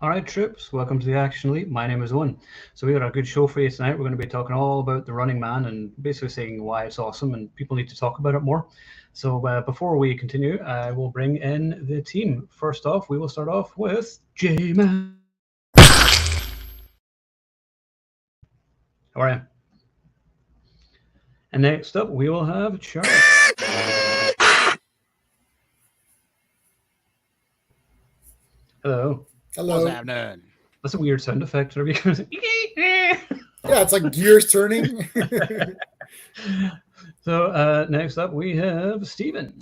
All right, troops, welcome to the Action Leap. My name is Owen. So we got a good show for you tonight. We're going to be talking all about The Running Man and basically saying why it's awesome and people need to talk about it more. So before we continue, I will bring in the team. First off, we will start off with J-Man. How are you? And next up, we will have Charlie. Hello. Hello. What's happening? That's a weird sound effect. Yeah, it's like gears turning. So next up, we have Steven.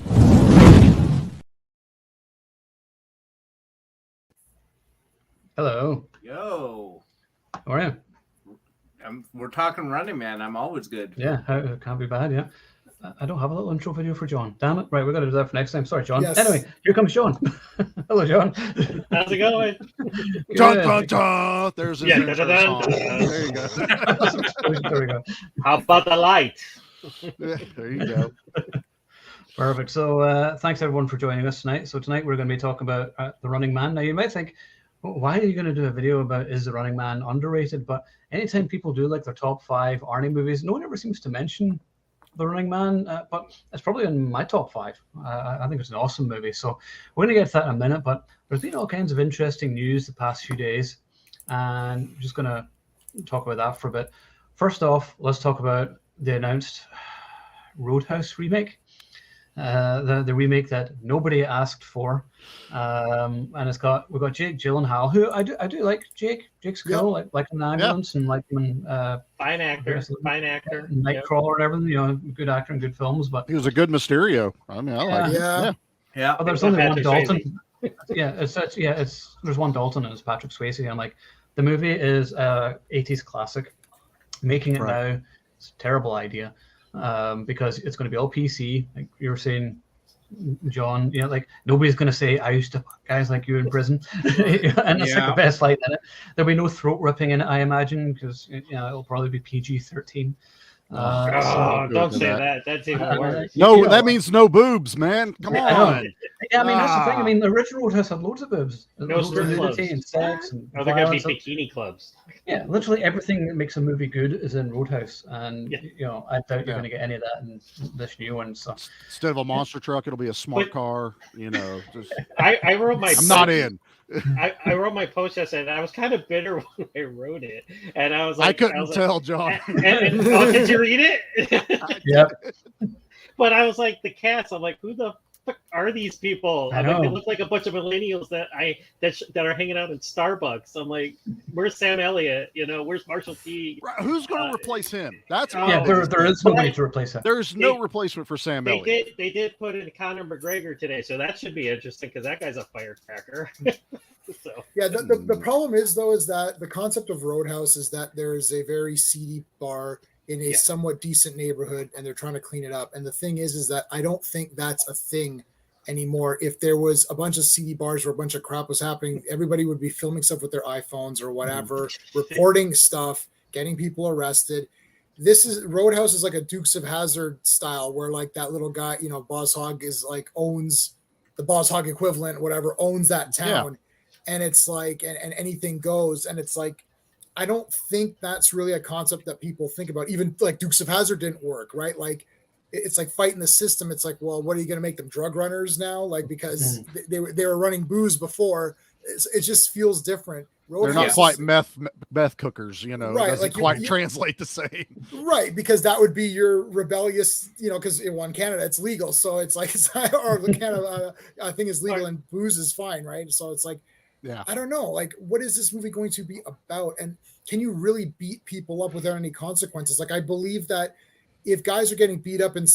Hello. Yo. How are you? We're talking Running Man. I'm always good. Yeah, it can't be bad, yeah. I don't have a little intro video for John. Damn it. Right, we've got to do that for next time. Sorry, John. Yes. Anyway, here comes John. Hello, John. How's it going? Dun, dun, dun. There's his Yeah, intro dun, dun, song. dun, dun. There you go. There we go. How about the light? Yeah, there you go. Perfect. So thanks, everyone, for joining us tonight. So tonight we're going to be talking about The Running Man. Now, you might think, well, why are you going to do a video about is The Running Man underrated? But anytime people do like their top 5 Arnie movies, no one ever seems to mention The Running Man, but it's probably in my top 5. I think it's an awesome movie. So we're going to get to that in a minute, but there's been all kinds of interesting news the past few days, and I'm just going to talk about that for a bit. First off, let's talk about the announced Roadhouse remake. The remake that nobody asked for, and we've got Jake Gyllenhaal, who I do like. Jake's cool. Yep. like an ambulance and like him in Fine actor. Nightcrawler and everything. You know, good actor in good films. But He was a good Mysterio. I mean, I like it. Yeah. Yeah. oh, there's It's only not one Patrick Dalton. There's one Dalton and it's Patrick Swayze. And like the movie is 80s classic. Making it Right. now, it's a terrible idea. Because it's going to be all PC, like you were saying, John. You know, like nobody's going to say I used to fuck guys like you in prison, and that's like the best line in it. There'll be no throat ripping in it, I imagine, because it'll probably be PG-13. Don't say that. That's even worse. No, that means no boobs, man. Come I know. on. Yeah, I mean that's the thing. I mean the original Roadhouse had loads of boobs, No loads strip of clubs. nudity and sex, and Are there going to be violence. bikini clubs? Yeah, literally everything that makes a movie good is in Roadhouse, and Yeah. you know I doubt you're Yeah. going to get any of that in this new one. So Instead of a monster truck, it'll be a smart But- car. You know, just, I wrote my. I'm not in. I wrote my post yesterday, and I was kind of bitter when I wrote it, and I was I like, couldn't tell, John. Did you read it? yeah, But I was like, the cast. I'm like, who the fuck are these people? I I'm like, they know. look like a bunch of millennials that are hanging out in Starbucks. I'm like, where's Sam Elliott? You know, where's Marshall T? Right, who's going to replace him? That's Oh, yeah. what There is nobody to replace that. there's no replacement for Sam They Elliott. did put in Conor McGregor today, so that should be interesting because that guy's a firecracker. So Yeah, the problem is though is that the concept of Roadhouse is that there is a very seedy bar in a Yeah. somewhat decent neighborhood, and they're trying to clean it up. And the thing is that I don't think that's a thing anymore. If there was a bunch of seedy bars where a bunch of crap was happening, everybody would be filming stuff with their iPhones or whatever, reporting stuff, getting people arrested. This is Roadhouse is like a Dukes of Hazzard style, where like that little guy, you know, Boss Hogg is like owns the Boss Hogg equivalent, whatever, owns that town. And it's like, and anything goes. And it's like, I don't think that's really a concept that people think about. Even like Dukes of Hazzard didn't work, right? Like, it's like fighting the system. It's like, well, what are you going to make them drug runners now? Like, because they were running booze before. It just feels different. They're not quite meth cookers, you know. Right, It doesn't like quite translate the same. Right, because that would be your rebellious, you know, because in Canada it's legal, so it's like or the Canada I think is legal and booze is fine, right? So it's like, Yeah. I don't know, like what is this movie going to be about, and can you really beat people up without any consequences? Like I believe that if guys are getting beat up and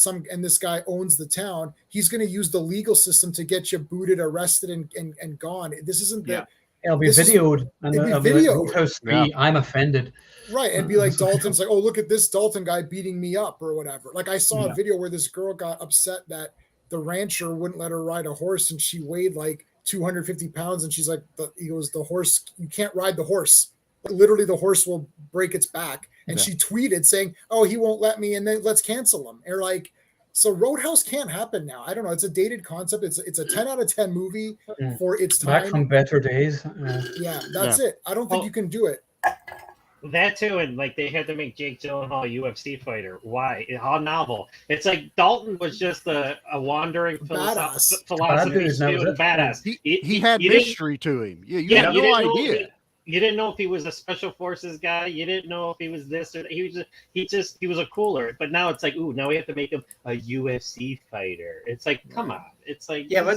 this guy owns the town, he's going to use the legal system to get you booted, arrested, and gone. This isn't the It'll be This is- videoed, and it'll be it'll be like videoed. Roadhouse 3, I'm offended. right, and be like Dalton's like, oh, look at this Dalton guy beating me up or whatever. Like I saw Yeah. a video where this girl got upset that the rancher wouldn't let her ride a horse, and she weighed like 250 pounds, and she's like, he goes, the horse, you can't ride the horse. Literally, the horse will break its back. And Yeah. she tweeted saying, oh, he won't let me, and then let's cancel him. Or like, So Roadhouse can't happen now. I don't know. It's a dated concept. It's a 10 out of 10 movie for its Back time. from better days. Yeah, that's it. I don't think you can do it. That too, and like they had to make Jake Gyllenhaal a UFC fighter. Why? How novel? It's like Dalton was just a wandering Badass. philosophy student, badass. He had you didn't- mystery to him. Yeah, you Yeah, had you no didn't know idea. You didn't know if he was a special forces guy. You didn't know if he was this or that. He was a cooler. But now it's like, ooh, now we have to make him a UFC fighter. It's like, come on. It's like, Yeah,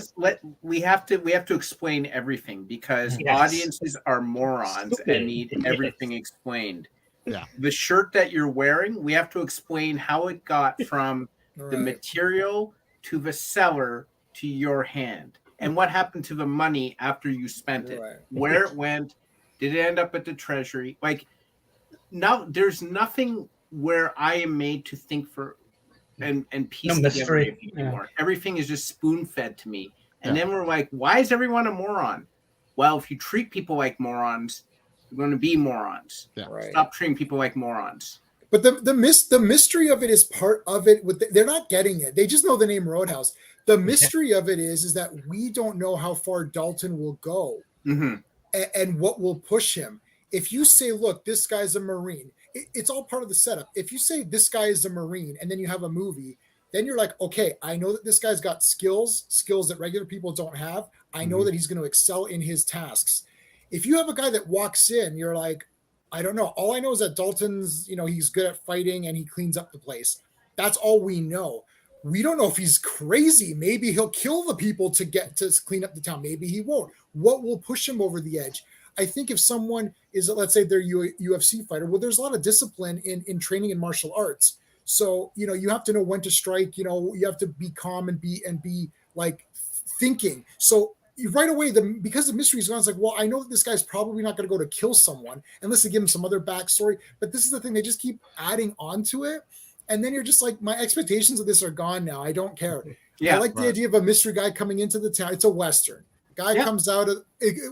we have to explain everything because Yes. audiences are morons Stupid. and need everything explained. Yeah. The shirt that you're wearing, we have to explain how it got from the Right. material to the seller to your hand. And what happened to the money after you spent it? Right. Where it went? Did it end up at the treasury? Like, now there's nothing where I am made to think for and piece No together mystery. anymore. Everything is just spoon fed to me. And then we're like, why is everyone a moron? Well, if you treat people like morons, you're going to be morons. Yeah. Right. Stop treating people like morons. But the mystery of it is part of it. They're not getting it. They just know the name Roadhouse. The mystery of it is that we don't know how far Dalton will go Mm-hmm. and what will push him. If you say, look, this guy's a Marine, it's all part of the setup. If you say this guy is a Marine and then you have a movie, then you're like, okay, I know that this guy's got skills that regular people don't have. I know that he's going to excel in his tasks. If you have a guy that walks in, you're like, I don't know. All I know is that Dalton's, he's good at fighting and he cleans up the place. That's all we know. We don't know if he's crazy. Maybe he'll kill the people to clean up the town. Maybe he won't. What will push him over the edge? I think if someone is, let's say they're UFC fighter, well, there's a lot of discipline in training in martial arts. So, you have to know when to strike, you have to be calm and be like thinking. So right away, because the mystery is gone, it's like, well, I know that this guy's probably not going to go to kill someone unless they give him some other backstory. But this is the thing. They just keep adding on to it. And then you're just like, my expectations of this are gone now. I don't care. Yeah, I like the idea of a mystery guy coming into the town. It's a Western. Guy comes out of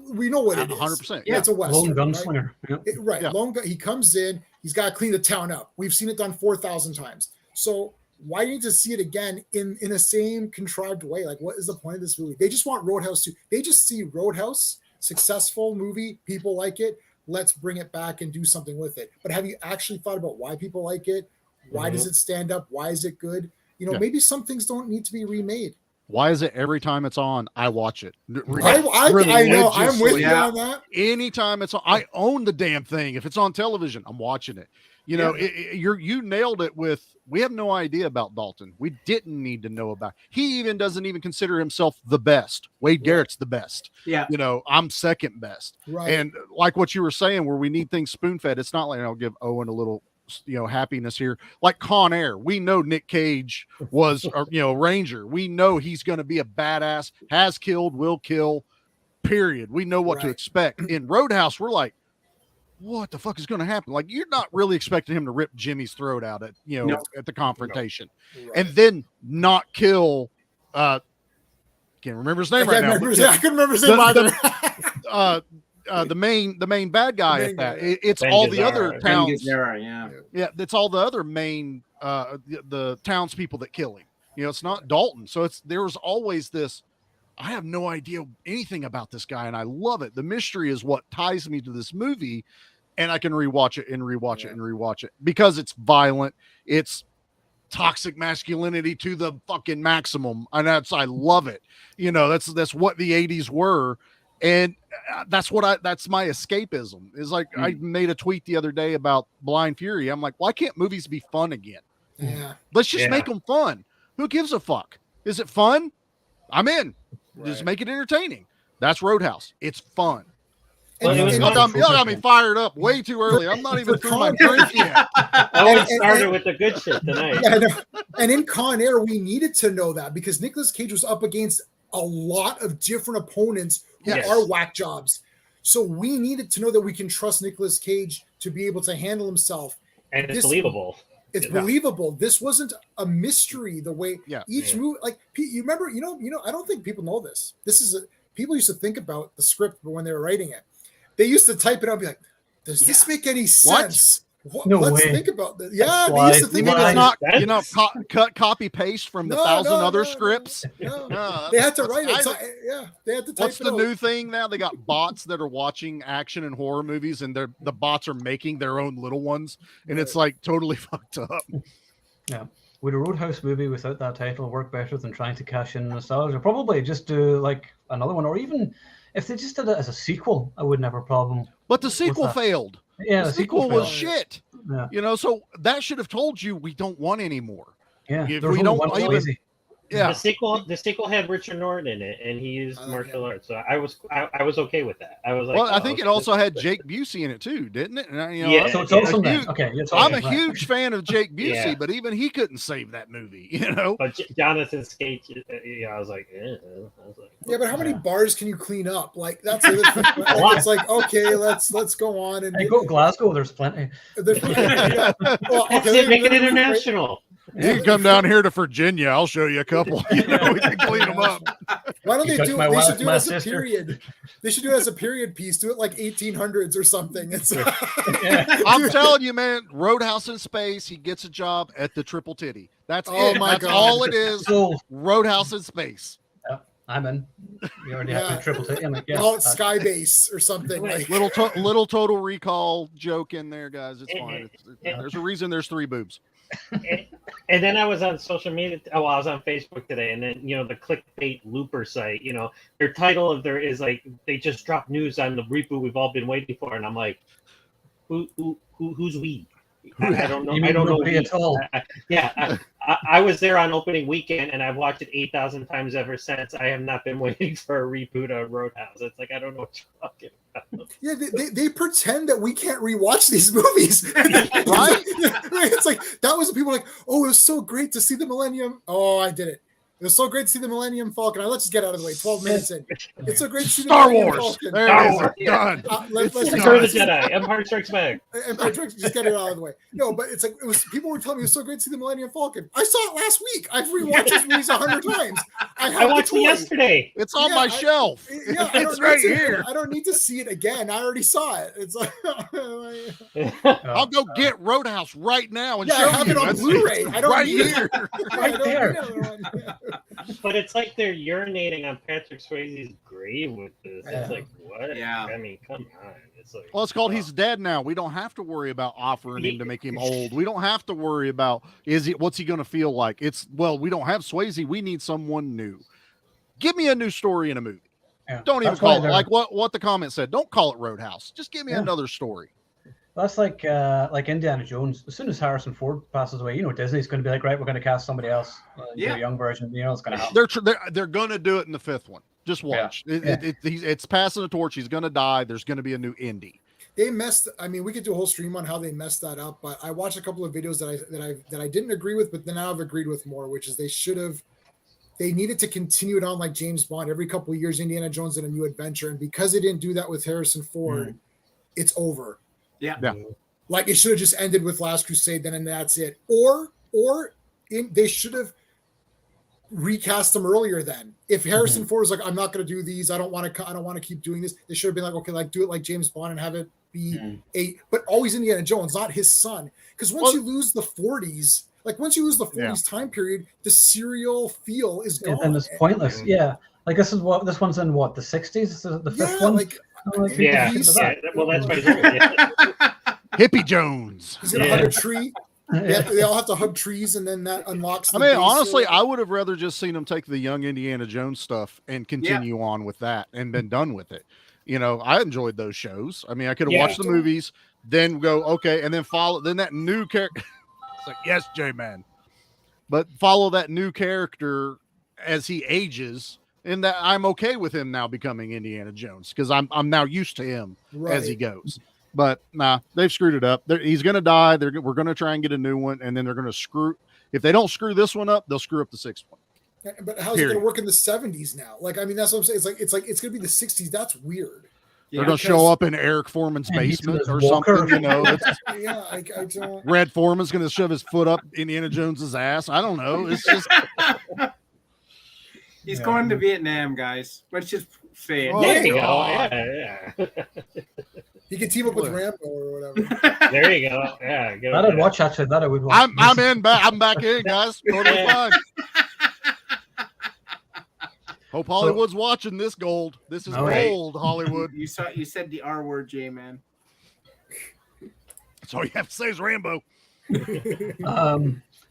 we know what it is. 100%. Yeah, it's a Western. Lone gunslinger. Right. Yeah. Lone gun. He comes in. He's got to clean the town up. We've seen it done 4,000 times. So why do you need to see it again in the same contrived way? Like, what is the point of this movie? They just want Roadhouse to. They just see Roadhouse, successful movie. People like it. Let's bring it back and do something with it. But have you actually thought about why people like it? Why does it stand up? Why is it good? Maybe some things don't need to be remade. Why is it every time it's on, I watch it? I know. I'm with you on that. Anytime it's on, I own the damn thing. If it's on television, I'm watching it. You nailed it with, we have no idea about Dalton. We didn't need to know about. He even doesn't even consider himself the best. Wade Garrett's the best. Yeah. I'm second best. Right. And like what you were saying, where we need things spoon fed, it's not like I'll give Owen a little happiness here, like Con Air. We know Nick Cage was Ranger. We know he's going to be a badass, has killed, will kill, period. We know what to expect. In Roadhouse, we're like, what the fuck is going to happen? Like, you're not really expecting him to rip Jimmy's throat out at at the confrontation. Right. And then not kill can't remember his name right now. I couldn't remember his name either. The main bad guy at that. It's Ben all Gazzara. the other Ben towns. Yeah. It's all the other main the townspeople that kill him. It's not Dalton. So there's always this. I have no idea anything about this guy, and I love it. The mystery is what ties me to this movie, and I can rewatch it and rewatch it and rewatch it because it's violent. It's toxic masculinity to the fucking maximum, and I love it. That's what the 80s were. And that's my escapism. Is like, I made a tweet the other day about Blind Fury. I'm like, why can't movies be fun again? Yeah. Let's just make them fun. Who gives a fuck? Is it fun? I'm in. Just make it entertaining. That's Roadhouse. It's fun. Y'all got me fired up way too early. I'm not even through my drink yet. I started with the good shit tonight. Yeah, and in Con Air, we needed to know that because Nicolas Cage was up against a lot of different opponents who are whack jobs. So we needed to know that we can trust Nicolas Cage to be able to handle himself. And it's believable. It's believable. This wasn't a mystery the way each movie, like, you remember, I don't think people know this. People used to think about the script, but when they were writing it, they used to type it up and be like, does this make any sense? No Let's way. think about that. Yeah, they why- used to You think mean about it's it. not cut copy paste from the No, 1,000 no, other no, scripts? No. No, They had to that's- write it. I- Yeah, they had to type What's it the out. new thing now? They got bots that are watching action and horror movies, and the bots are making their own little ones, and it's like totally fucked up. Yeah. Would a Roadhouse movie without that title work better than trying to cash in nostalgia? Probably just do like another one, or even if they just did it as a sequel, I wouldn't have a problem. But the sequel that? failed. Yeah, The sequel was failed. shit. Yeah. You know, so that should have told you we don't want any more. Yeah, If there was we only don't one even- lazy. Yeah. The sequel had Richard Norton in it, and he used I like martial him. arts. So I was okay with that. I was like, Well, I oh, think it okay, also this- had Jake Busey in it too, didn't it? And, you know, Yeah, So it's yeah, awesome a then. huge- Okay, you're I'm talking a right. huge fan of Jake Busey, Yeah. but even he couldn't save that movie. You know, But Jonathan Skate, I was like, Yeah, but how many Yeah. bars can you clean up? Like that's the other thing. A lot. It's like, okay, let's go on and And you go to Glasgow, there's plenty. yeah. Well, That's okay, it, make it let me rephrase- international. you can come down here to Virginia. I'll show you a couple. You know, we can clean them up. Why don't You they touched do my it? They wife, should do it my as a sister. period. They should do it as a period piece. Do it like 1800s or something. It's I'm telling you, man. Roadhouse in space. He gets a job at the Triple Titty. That's Oh it. my That's God. all it is. So Roadhouse in space. I'm in. You already Yeah. have to triple take. I'm like, yeah, call it that's- Skybase or something. Like, Little Total Recall joke in there, guys. It's fine. There's a reason there's 3 boobs. And then I was on social media. Oh, I was on Facebook today, and then the clickbait looper site. Their title of there is like they just dropped news on the reboot we've all been waiting for, and I'm like, who's we? I don't know. You I mean don't know. nobody at all. I was there on opening weekend, and I've watched it 8,000 times ever since. I have not been waiting for a reboot of Roadhouse. It's like I don't know what you're talking about. yeah, they pretend that we can't rewatch these movies, Right? It's like that was the people like, oh, it was so great to see the Millennium. Oh, I did it. It was so great to see the Millennium Falcon. Let's just get out of the way. 12 minutes in. It's so great to see the Star Millennium Wars. Falcon. There Star it is. Wars. Done. Let's Return of the Jedi, Empire Strikes Back. Just get it out of the way. No, but it's like it was. People were telling me it was so great to see the Millennium Falcon. I saw it last week. I've rewatched these movies 100 times. I watched it yesterday. It's on Yeah, my I- shelf. Yeah, I It's don't right need to- here. I don't need to see it again. I already saw it. It's like, I'll go get Roadhouse right now and yeah, show I have you. it on That's Blu-ray. I don't right need here. I don't there. need another one. Yeah. But it's like they're urinating on Patrick Swayze's grave with this. Yeah. It's like what? Yeah. I mean, come on. It's like Well, it's called He's Dead Now. We don't have to worry about offering him to make him old. We don't have to worry about what's he going to feel like. We don't have Swayze. We need someone new. Give me a new story in a movie. Yeah. Don't even That's why call it they're- like what the comment said. Don't call it Roadhouse. Just give me Yeah. another story. That's like Indiana Jones. As soon as Harrison Ford passes away, Disney's going to be like, right, we're going to cast somebody else. Do Yeah. a young version. It's going to happen. They're going to do it in the 5th one. Just watch. Yeah. It's passing the torch. He's going to die. There's going to be a new Indy. They messed. I mean, we could do a whole stream on how they messed that up. But I watched a couple of videos that I didn't agree with, but then now I've agreed with more, which is they needed to continue it on like James Bond every couple of years. Indiana Jones in a new adventure, and because they didn't do that with Harrison Ford, it's over. Yeah. Like it should have just ended with Last Crusade, then and that's it. They should have recast them earlier. Then, if Harrison Ford was like, "I'm not going to do these. I don't want to keep doing this," they should have been like, "Okay, like do it like James Bond and have it be but always Indiana Jones, not his son." Because once you lose the 40s, time period, the serial feel is gone. And it's pointless. Yeah. Like this one's in what, the 60s? The fifth one? like yeah. Well, that's my yeah. Hippie Jones. he's gonna hug a tree. They all have to hug trees, and then that unlocks. I mean, honestly, I would have rather just seen them take the young Indiana Jones stuff and continue on with that and been done with it. I enjoyed those shows. I mean, I could have watched the movies, then go, okay, and then follow. Then that new character. It's like, yes, J-Man. But follow that new character as he ages, and that I'm okay with him now becoming Indiana Jones because I'm now used to him as he goes. But nah, they've screwed it up. He's going to die. We're going to try and get a new one, and then they're going to screw. If they don't screw this one up, they'll screw up the 6th one. But how's it going to work in the 70s now? Like, I mean, that's what I'm saying. It's like it's going to be the 60s. That's weird. They're going to show up in Eric Foreman's basement or something. Yeah, I don't. Red Foreman's going to shove his foot up Indiana Jones's ass. I don't know. It's just he's going to Vietnam, guys. Let's just say it. Oh, There you go. God. Yeah. He could team up with Rambo or whatever. There you go. Yeah, go That with I'd watch, actually. That I would watch. I'm back in, guys. Totally fine. Hope Hollywood's watching this gold. This is gold, Hollywood. You said the R word, J-Man. That's all you have to say is Rambo.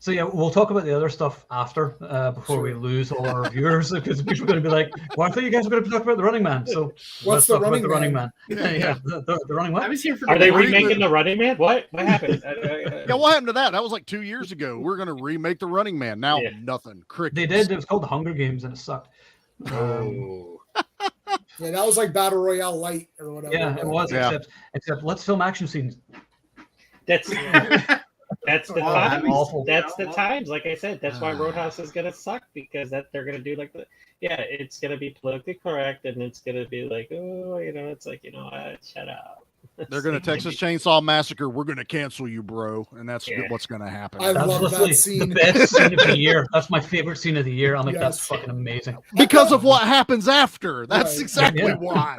So yeah, we'll talk about the other stuff after, before we lose all our viewers, because people are going to be like, "Well, I thought you guys were going to talk about the Running Man." So What's let's talk about the Running Man. Yeah, the Running Man. I was here for. Are they remaking the Running Man? What happened? Yeah, what happened to that? That was like 2 years ago. We're going to remake the Running Man. Now nothing. Crickets. They did. It was called the Hunger Games, and it sucked. Yeah, that was like Battle Royale Light or whatever. Yeah, it was. Yeah. Except let's film action scenes. That's the times. awful. That's the times. Like I said, that's why Roadhouse is gonna suck, because they're gonna do like it's gonna be politically correct, and it's gonna be like, oh, it's like, shut up. They're going to Texas Chainsaw Massacre. We're going to cancel you, bro. And that's what's going to happen. I love that scene. The best scene of the year. That's my favorite scene of the year. I'm like, that's fucking amazing. Because of what happens after. That's exactly why.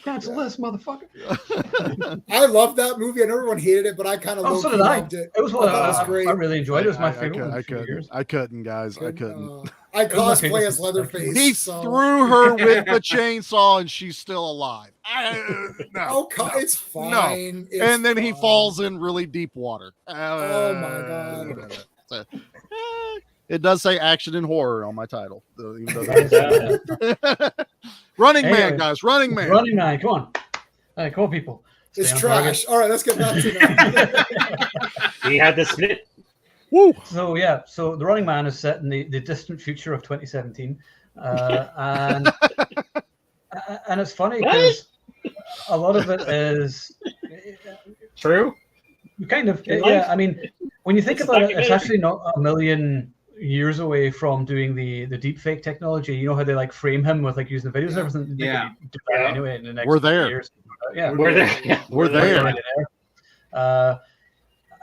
Cancel this, motherfucker. I love that movie. I know everyone hated it, but I kind of loved it. It was great. I really enjoyed it. It was my favorite. I couldn't, guys. I couldn't. I cosplay as Leatherface. He threw her with the chainsaw, and she's still alive. No, it's fine. No. It's and then fine. he falls in really deep water. Oh my god! It does say action and horror on my title. Even though Running Man, guys. Running Man. Running Man. Come on. Hey, come on, people. It's trash. All right, let's get back to that. He had the split. Woo. So the Running Man is set in the distant future of 2017, and it's funny because a lot of it is true. Kind of, yeah. I mean, when you think about it, it's actually not a million years away from doing the deep fake technology. You know how they like frame him with like using the videos and everything. Yeah. Do that anyway, in the next We're there. years. Yeah, We're there. Yeah. We're there.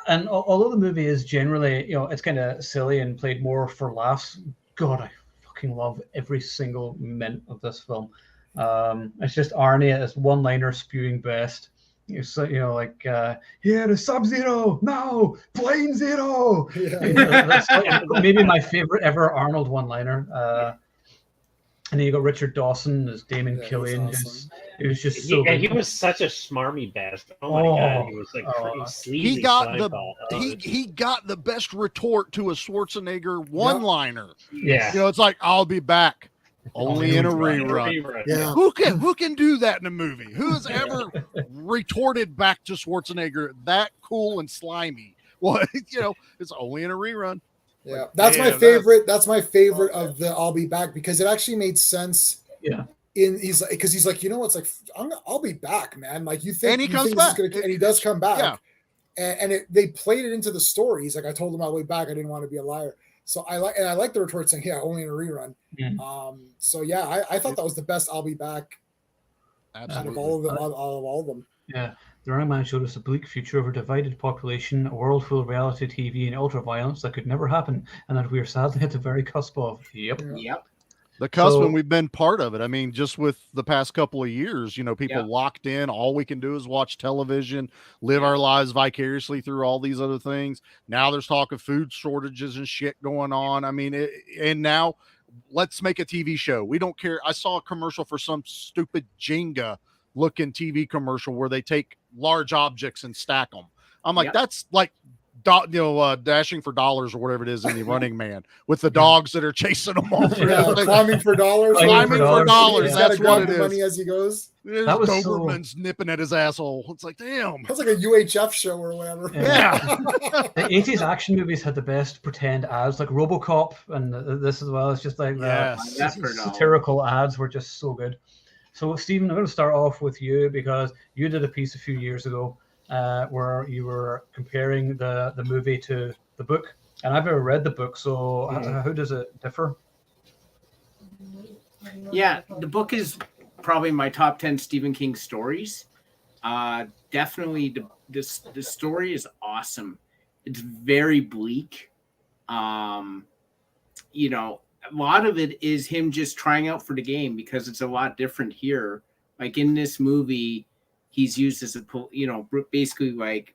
And although the movie is generally, it's kind of silly and played more for laughs, God, I fucking love every single minute of this film. It's just Arnie at his one-liner spewing best. Like, here is Sub-Zero, no, Plane Zero. Yeah. That's like maybe my favorite ever Arnold one-liner. And then you got Richard Dawson as Damon Killian. Awesome. It was just so good. He was such a smarmy bastard. Oh my god, he was like sleazy. He got the best retort to a Schwarzenegger one-liner. Yeah, it's like, I'll be back, only in a rerun. Yeah, who can do that in a movie? Who has ever retorted back to Schwarzenegger that cool and slimy? Well, it's only in a rerun. Yeah, that's my favorite. That's my favorite of the "I'll be back" because it actually made sense. Yeah, he's like, it's like I'll be back, man. Like you think, and he comes back, and he does come back. Yeah. And they played it into the story. He's like, I told him I'll be back. I didn't want to be a liar. So I like the retort saying, yeah, only in a rerun. Yeah. So yeah, I thought that was the best "I'll be back" out of all of them. Yeah. The Running Man showed us a bleak future of a divided population, a world full of reality TV and ultra-violence that could never happen, and that we are sadly at the very cusp of. Yep. The cusp, and we've been part of it. I mean, just with the past couple of years, people locked in. All we can do is watch television, live our lives vicariously through all these other things. Now there's talk of food shortages and shit going on. I mean, and now let's make a TV show. We don't care. I saw a commercial for some stupid Jenga looking TV commercial where they take large objects and stack them. I'm like, that's like, Dashing for Dollars or whatever it is in the Running Man with the dogs that are chasing them off. Climbing for dollars. Climbing for dollars. That's what it is. Money as he goes. That was Doberman's nipping at his asshole. It's like, damn. That's like a UHF show or whatever. Yeah. The 80s action movies had the best pretend ads, like RoboCop, and this as well. It's just like satirical ads were just so good. So, Stephen, I'm going to start off with you because you did a piece a few years ago where you were comparing the movie to the book. And I've never read the book, so how does it differ? Yeah, the book is probably my top 10 Stephen King stories. Definitely, the story is awesome. It's very bleak. A lot of it is him just trying out for the game because it's a lot different here. Like in this movie, he's used as a, basically like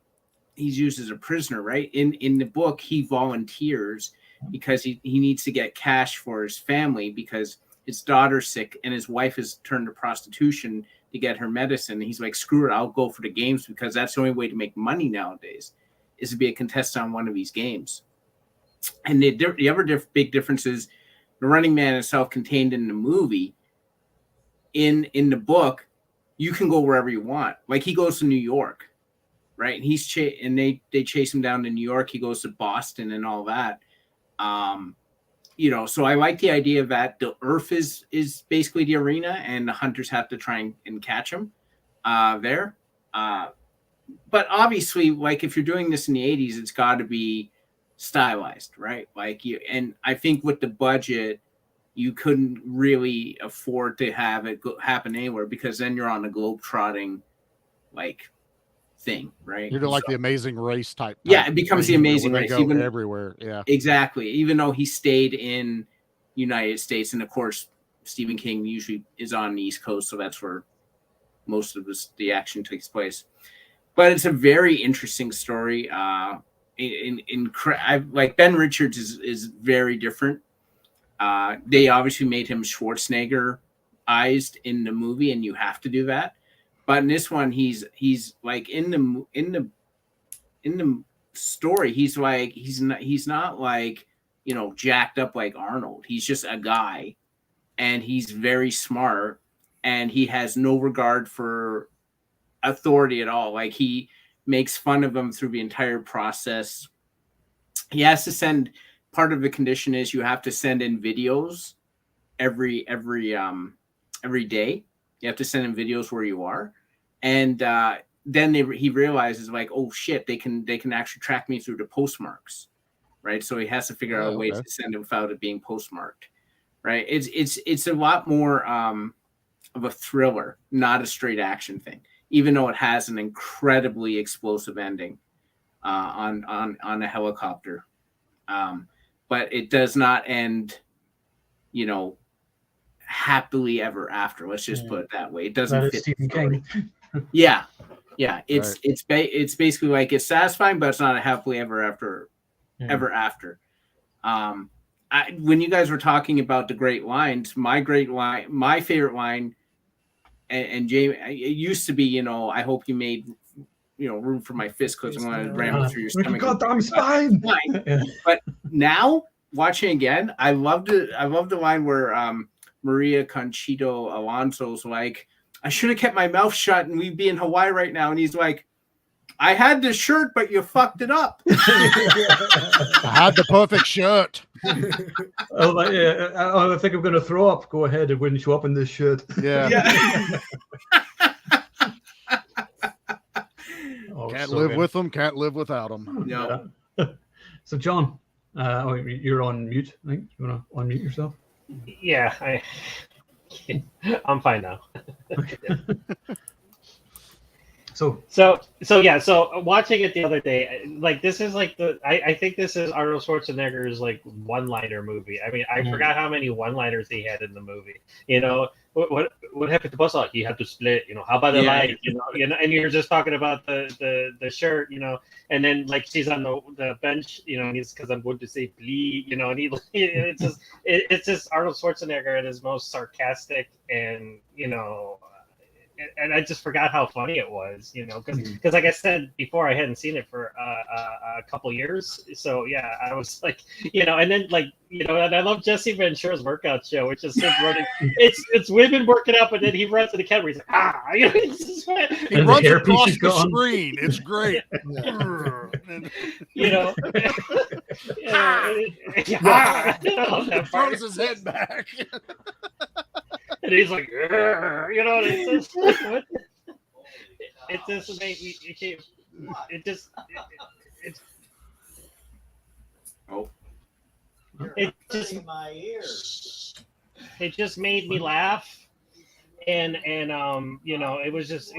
he's used as a prisoner, right? In the book, he volunteers because he needs to get cash for his family because his daughter's sick and his wife has turned to prostitution to get her medicine. He's like, screw it, I'll go for the games because that's the only way to make money nowadays is to be a contestant on one of these games. And the other big difference is the Running Man is self-contained in the movie. In the book, you can go wherever you want. Like he goes to New York, right? And they chase him down to New York. He goes to Boston and all that. So I like the idea that the Earth is basically the arena, and the hunters have to try and catch him there. But obviously, like if you're doing this in the 80s, it's got to be stylized, right? And I think with the budget, you couldn't really afford to have it happen anywhere because then you're on a globe-trotting like thing, right? You're doing like the Amazing Race type. Yeah, it becomes the Amazing Race. They go everywhere. Yeah, exactly. Even though he stayed in United States, and of course, Stephen King usually is on the East Coast, so that's where most of the action takes place. But it's a very interesting story. Like Ben Richards is very different. They obviously made him Schwarzenegger-ized in the movie, and you have to do that. But in this one, he's like in the story, he's not like jacked up like Arnold. He's just a guy, and he's very smart, and he has no regard for authority at all. Like he makes fun of him through the entire process. He has to send. Part of the condition is you have to send in videos every day. You have to send in videos where you are, and then he realizes like, oh shit, they can actually track me through the postmarks, right? So he has to figure out a way to send it without it being postmarked, right? It's a lot more of a thriller, not a straight action thing, even though it has an incredibly explosive ending on a helicopter. But it does not end, happily ever after. Let's just put it that way. It doesn't fit Stephen King. Yeah. It's basically like it's satisfying, but it's not a happily ever after. When you guys were talking about the great lines, my favorite line, and Jamie, it used to be, I hope you made room for my fist because I'm going to ram through your stomach. Goddamn spine. But now watching again, I love the line where Maria Conchito Alonso's like, I should have kept my mouth shut and we'd be in Hawaii right now. And he's like, I had the shirt, but you fucked it up. I had the perfect shirt. I think I'm going to throw up. Go ahead. It wouldn't show up in this shirt. Yeah. Can't live with them, can't live without them. No. So, John, you're on mute. I think you want to unmute yourself. Yeah, I'm fine now. So watching it the other day, like this is like I think this is Arnold Schwarzenegger's like one-liner movie. I mean, I forgot how many one-liners he had in the movie. What happened to Buzzsaw? He had to split. How about the light? And you're just talking about the shirt. And then like she's on the bench. And he's because I'm going to say bleed. And it's just Arnold Schwarzenegger at his most sarcastic and and I just forgot how funny it was, because like I said before, I hadn't seen it for a couple years. So yeah, I was like, and then like, and I love Jesse Ventura's workout show, which is him running. It's women working out, but then he runs to the camera. He's like, he runs across the screen. It's great. Throws his head back. And he's like, it's just made me. It just made me laugh, and it was just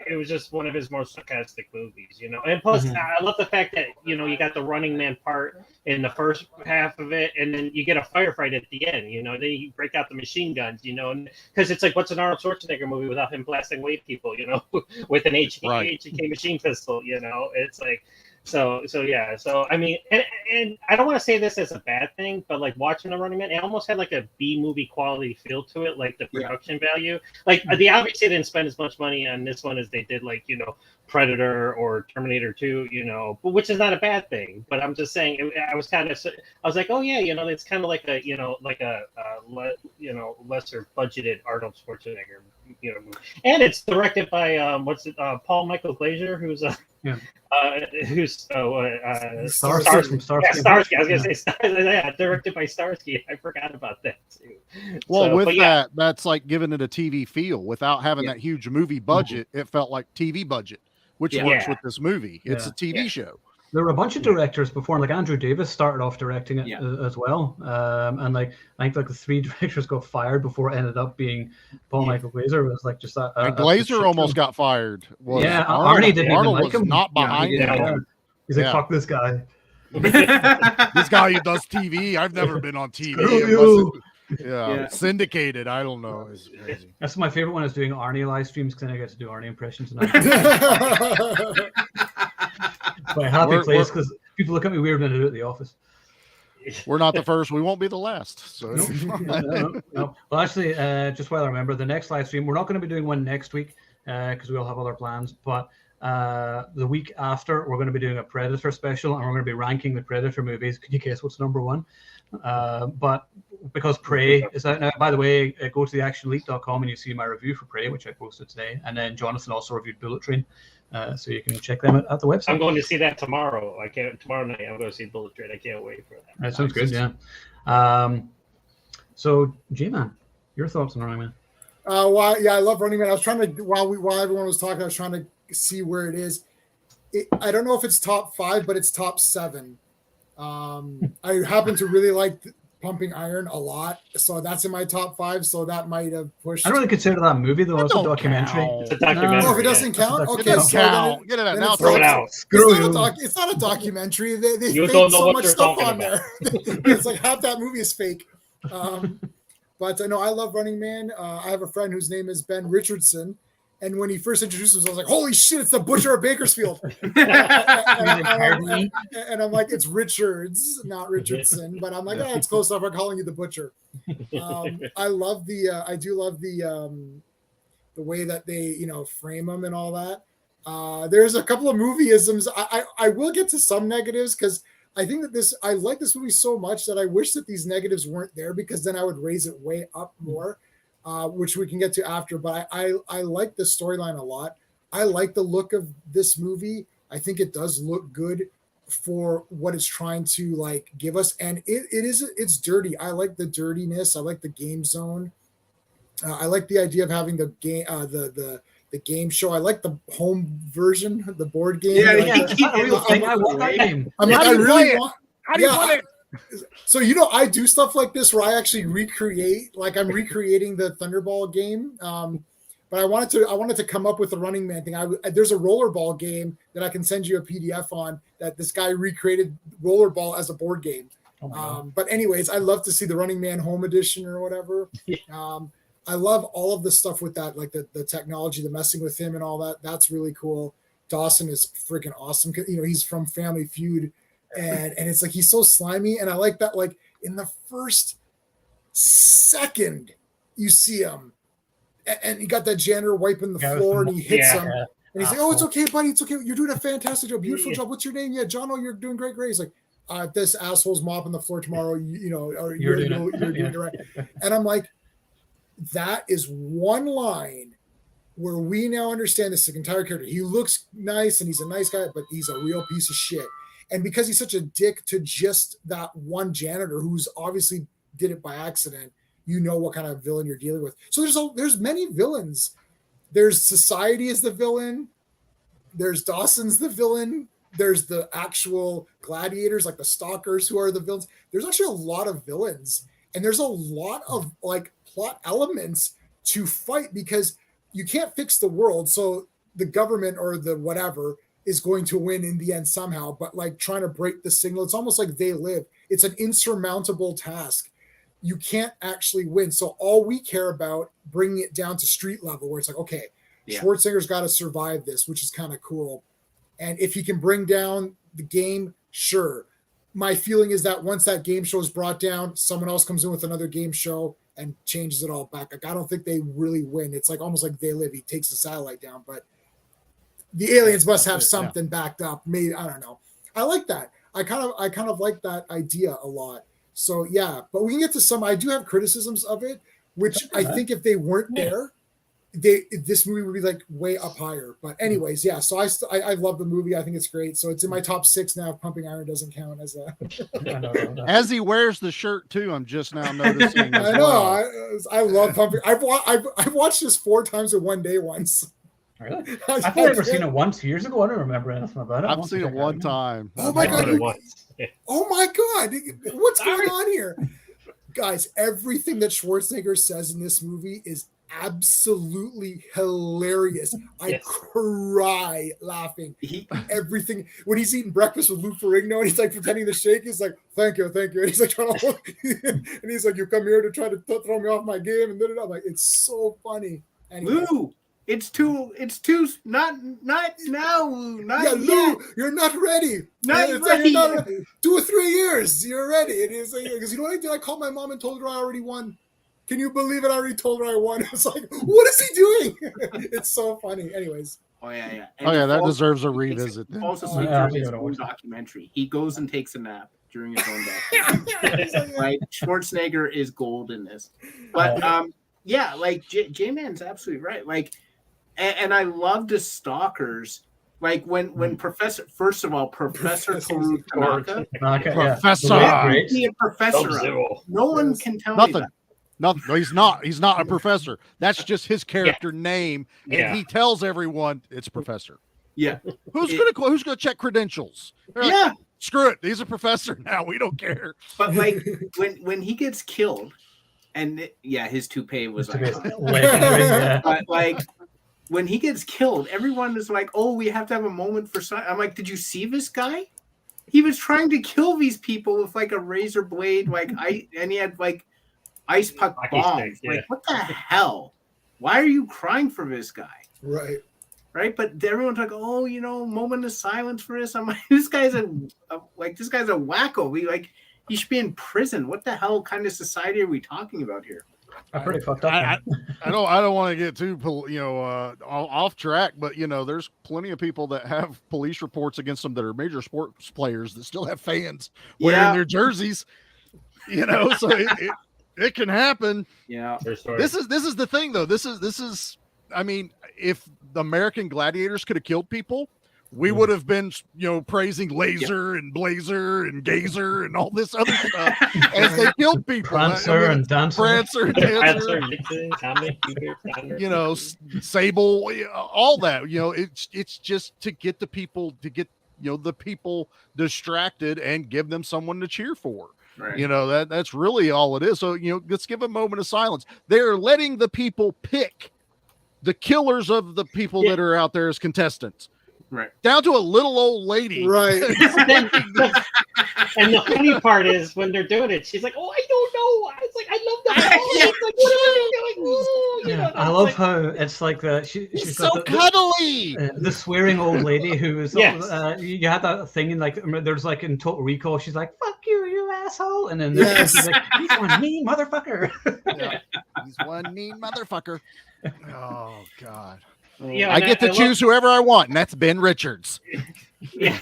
it was just one of his more sarcastic movies, you know. And plus, I love the fact that you got the Running Man part in the first half of it, and then you get a firefight at the end. You know, then you break out the machine guns. You know, because it's like, what's an Arnold Schwarzenegger movie without him blasting away people? You know, with an HK machine pistol. You know, it's like. So yeah. So I mean, and I don't want to say this as a bad thing, but like watching The Running Man, it almost had like a B movie quality feel to it, like the production value. Like they obviously didn't spend as much money on this one as they did, like Predator or Terminator 2, but which is not a bad thing. But I'm just saying, I was like, oh yeah, it's kind of like a lesser budgeted Arnold Schwarzenegger movie. And it's directed by Paul Michael Glazer, who's Starsky. Yeah, Starsky. I was gonna say, directed by Starsky. I forgot about that too. Well, that's like giving it a TV feel without having that huge movie budget. It felt like TV budget, which works with this movie. It's a TV show. There were a bunch of directors before, like Andrew Davis started off directing it as well, and like I think like the 3 directors got fired before it ended up being Paul Michael Glazer. Was like just that. And Glazer almost got fired. Arnie didn't Arnold even like was him. not behind him. He's like, fuck this guy. This guy who does TV. I've never been on TV. Screw you. Syndicated. I don't know. It's crazy. That's my favorite one, is doing Arnie live streams, because then I get to do Arnie impressions. And my happy place, because people look at me weird when I do it at the office. We're not the first. We won't be the last. So no. Well, actually, just while I remember, the next live stream, we're not going to be doing one next week because we all have other plans. But the week after, we're going to be doing a Predator special, and we're going to be ranking the Predator movies. Can you guess what's number 1? But because Prey is out now, by the way, go to the Action-Flix.com and you see my review for Prey, which I posted today. And then Jonathan also reviewed Bullet Train. So you can check them at the website. I'm going to see that tomorrow. Tomorrow night I'm going to see Bullet Train. I can't wait for that. That sounds good, yeah. So G-Man, your thoughts on Running Man? I love Running Man. I was trying to, while everyone was talking, I was trying to see where it is. I don't know if it's top 5, but it's top 7. I happen to really like Pumping Iron a lot, so that's in my top 5. So that might have pushed. I don't really consider that a movie though. It's a documentary. It's a documentary. Oh, if it doesn't count, okay, get it out now. Throw it out. It's not a documentary. They fake so much stuff on there. It's like half that movie is fake. But no, I love Running Man. I have a friend whose name is Ben Richardson. And when he first introduced us, I was like, holy shit, it's the Butcher of Bakersfield. and I'm like, it's Richards, not Richardson. But I'm like, it's close enough. I'm calling you the Butcher. I love I do love the way that they, frame them and all that. There's a couple of movieisms. I will get to some negatives, because I think that I like this movie so much that I wish that these negatives weren't there, because then I would raise it way up more. Which we can get to after, but I like the storyline a lot. I like the look of this movie. I think it does look good for what it's trying to give us, and it's dirty. I like the dirtiness. I like the game zone. I like the idea of having the game the game show. I like the home version, the board game. I want that game. How do you play it? So I do stuff like this where I actually recreate, I'm recreating the Thunderball game. But I wanted to come up with a Running Man thing. There's a rollerball game that I can send you a PDF on, that this guy recreated rollerball as a board game. But anyways, I love to see the Running Man Home Edition or whatever. I love all of the stuff with that, like the technology, the messing with him and all that. That's really cool. Dawson is freaking awesome. He's from Family Feud. And it's like, he's so slimy. And I like that, in the first second you see him and he got that janitor wiping the floor and he hits him. And he's like, oh, it's okay, buddy. It's okay. You're doing a fantastic job. Beautiful job. What's your name? Yeah, John, you're doing great. He's like, this asshole's mopping the floor tomorrow. You're doing it right. And I'm like, that is one line where we now understand this entire character. He looks nice and he's a nice guy, but he's a real piece of shit. And because he's such a dick to just that one janitor who's obviously did it by accident, what kind of villain you're dealing with. So there's many villains. There's Society as the villain. There's Dawson's the villain. There's the actual gladiators, like the stalkers, who are the villains. There's actually a lot of villains. And there's a lot of plot elements to fight, because you can't fix the world. So the government or the whatever is going to win in the end somehow, but like trying to break the signal, it's almost like They Live. It's an insurmountable task. You can't actually win. So all we care about, bringing it down to street level, where it's like, okay, Schwarzenegger's got to survive this, which is kind of cool. And if he can bring down the game, sure. My feeling is that once that game show is brought down, someone else comes in with another game show and changes it all back. Like, I don't think they really win. It's like almost like They Live. He takes the satellite down, but the aliens must have something backed up. Maybe, I don't know. I like that. I kind of like that idea a lot. So yeah, but we can get to some. I do have criticisms of it, which I think if they weren't there, this movie would be like way up higher. But anyways, yeah. So I love the movie. I think it's great. So it's in my top 6 now. Pumping Iron doesn't count as a. As he wears the shirt too, I'm just now noticing. I know. I love Pumping. I've watched this 4 times in one day once. Really? I thought I'd ever seen it once years ago. I don't remember anything about it. I've seen it one time. Oh my god! Oh my god! What's going on here, guys? Everything that Schwarzenegger says in this movie is absolutely hilarious. I cry laughing. Everything when he's eating breakfast with Lou Ferrigno and he's like pretending to shake, he's like, "Thank you." And he's like trying to, and he's like, "You come here to try to throw me off my game," and I'm like, it's so funny. Anyway. Lou, it's too. Not now. Not yeah, yet. Lou, you're not ready. Not ready. 2 or 3 years, you're ready. It is because you know what I did? I called my mom and told her I already won. Can you believe it? I already told her I won. It's like, what is he doing? It's so funny. Anyways. Oh yeah. That deserves a revisit. Also, his own documentary. He goes and takes a nap during his own documentary. Right? Schwarzenegger is gold in this. But yeah, like J-Man's absolutely right. Like, and I love the stalkers. Like when Professor Toru Tanaka, be a professor. No one can tell me that. No, he's not. He's not a professor. That's just his character name, and he tells everyone it's professor. Yeah. Who's gonna check credentials? Like, screw it. He's a professor now. We don't care. But like when he gets killed, and his toupee was like, but like when he gets killed, everyone is like, "Oh, we have to have a moment for silence." I'm like, "Did you see this guy? He was trying to kill these people with like a razor blade, and he had like ice puck bombs. Like, what the hell? Why are you crying for this guy?" Right. But everyone's like, "Oh, moment of silence for this." I'm like, this guy's a wacko. He should be in prison. What the hell kind of society are we talking about here? I'm pretty fucked up. I don't want to get too off track, but there's plenty of people that have police reports against them that are major sports players that still have fans wearing their jerseys. So it can happen. Yeah. This is the thing though. This is I mean, if the American gladiators could have killed people, we would have been, praising Laser and Blazer and Gazer and all this other stuff as they killed people. Prancer and Dancer. Sable, all that. It's just to get the people the people distracted and give them someone to cheer for. Right. That's really all it is. So, let's give a moment of silence. They're letting the people pick the killers of the people that are out there as contestants. Right. Down to a little old lady. Right. And the funny part is when they're doing it, she's like, "Oh, I don't know." I was like, "I love that." It's like, "What are you doing?" Ooh, I love how it's like she's so cuddly. The swearing old lady who is you had that thing in there's like in Total Recall, she's like, "Fuck you, you asshole," and then she's like, "He's one mean motherfucker." He's one mean motherfucker. Oh God. Yeah, I get to choose whoever I want, and that's Ben Richards. Yeah.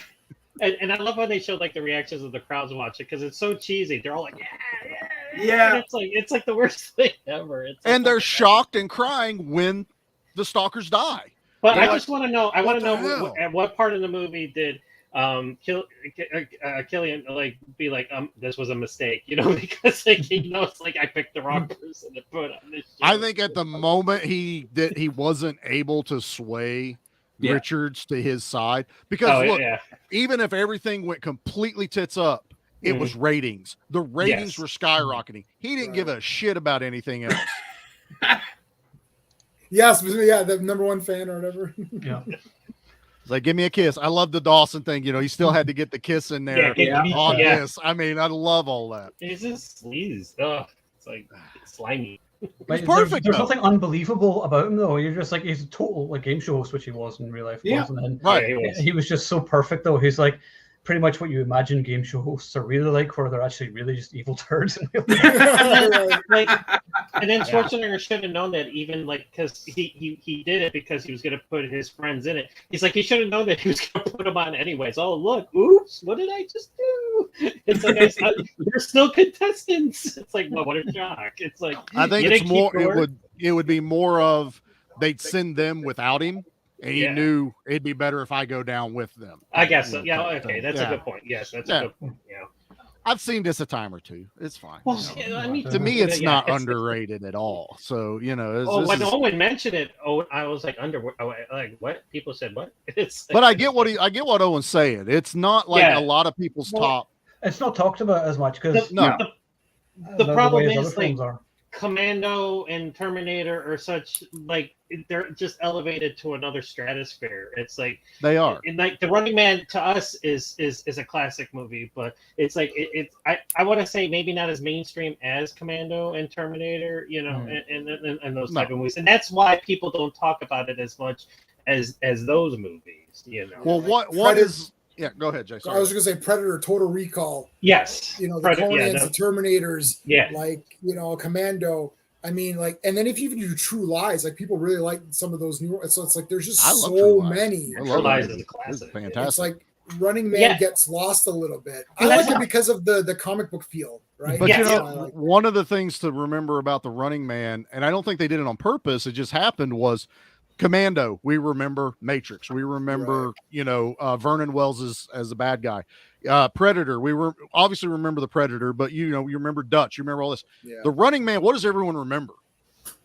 And I love when they show like the reactions of the crowds watch it because it's so cheesy. They're all like, yeah. And it's like the worst thing ever. And they're shocked and crying when the stalkers die. But I just want to know. I want to know at what part of the movie did Killian be like, this was a mistake, because he knows I picked the wrong person to put on this show. I think at the moment he wasn't able to sway Richards to his side because even if everything went completely tits up, it was ratings. The ratings were skyrocketing. He didn't give a shit about anything else. Yes, yeah, the number one fan or whatever. Yeah. It's like, give me a kiss. I love the Dawson thing. You know, he still had to get the kiss in there on this. I mean, I love all that. It's just sleaze. Ugh, it's like slimy. Like, perfect, There's though. nothing unbelievable about him though. You're just like, he's a total like game show host, which he was in real life. Yeah. Wasn't he? Right. Yeah, He was just so perfect though. He's like pretty much what you imagine game show hosts are really like, where they're actually really just evil turds in real life. Like, and then Schwarzenegger should have known that, even like, because he did it because he was going to put his friends in it. He's like, he should have known that he was going to put them on anyways. Oh, look, oops, what did I just do? It's like, they're still contestants. It's like, well, what a shock. It's like, I think it's more. It would be more of they'd send them without him, and he knew it'd be better if I go down with them. I guess so. Yeah. Okay, that's a good point. Yes, that's a good point. Yeah. I've seen this a time or two. It's fine. Well, to me, it's not underrated at all. So when Owen mentioned it, I was like, like what? People said what? It's like, but I get what Owen's saying. It's not like a lot of people's top. It's not talked about as much because the problem way is like Commando and Terminator or such, like they're just elevated to another stratosphere. It's like they are. And like The Running Man to us is a classic movie, but it's like I want to say maybe not as mainstream as Commando and Terminator, you know, and those type of movies, and that's why people don't talk about it as much as those movies, you know. Well, what is? Yeah, go ahead, Jason. I was going to say Predator, Total Recall. Yes. You know, the Conans, the Terminators. Yeah. Like, you know, Commando. I mean, like, and then if you even do True Lies, like people really like some of those new. So it's like there's just so many. True Lies is a classic. Fantastic. It's like Running Man gets lost a little bit. I like it because of the comic book feel, right? But you know, one of the things to remember about the Running Man, and I don't think they did it on purpose, it just happened, was Commando. We remember Matrix. We remember, Vernon Wells as the bad guy. Predator. We were obviously remember the Predator, but you remember Dutch. You remember all this. Yeah. The Running Man. What does everyone remember?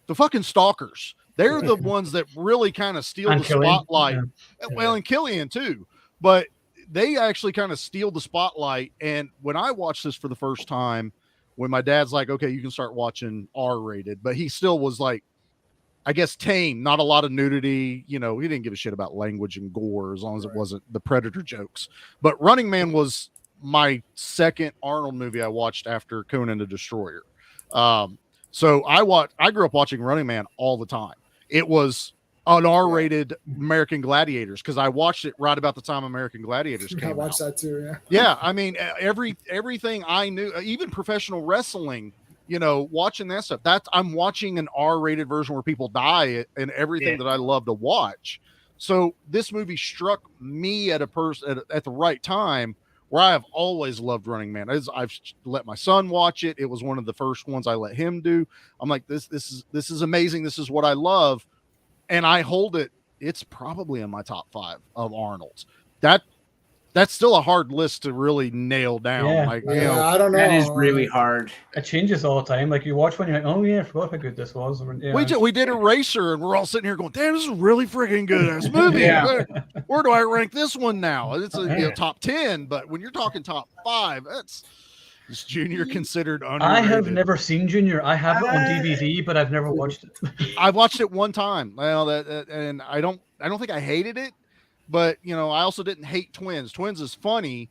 The fucking stalkers. They're the ones that really kind of steal the spotlight. Yeah. Well, and Killian too, but they actually kind of steal the spotlight. And when I watched this for the first time, when my dad's like, "Okay, you can start watching R-rated," but he still was like, I guess tame, not a lot of nudity. You know, he didn't give a shit about language and gore as long as it wasn't the Predator jokes. But Running Man was my second Arnold movie I watched after Conan the Destroyer. So I grew up watching Running Man all the time. It was an R-rated American Gladiators because I watched it right about the time American Gladiators came out. I watched that too, yeah. Yeah, I mean, everything I knew, even professional wrestling, you know, watching that stuff, I'm watching an R-rated version where people die and everything that I love to watch. So this movie struck me at the right time, where I have always loved Running Man. I've let my son watch it. It was one of the first ones I let him do. I'm like, this is amazing. This is what I love. And I hold it. It's probably in my top 5 of Arnold's. That's still a hard list to really nail down. Yeah. Like, I don't know. That is really hard. It changes all the time. Like you watch one, you're like, oh yeah, I forgot how good this was. Yeah. We did Eraser, and we're all sitting here going, damn, this is a really freaking good ass movie. Where do I rank this one now? It's a top 10, but when you're talking top 5, is Junior considered underrated? I have never seen Junior. I have it on DVD, but I've never watched it. I've watched it one time. Well, and I don't think I hated it. But, you know, I also didn't hate Twins. Twins is funny.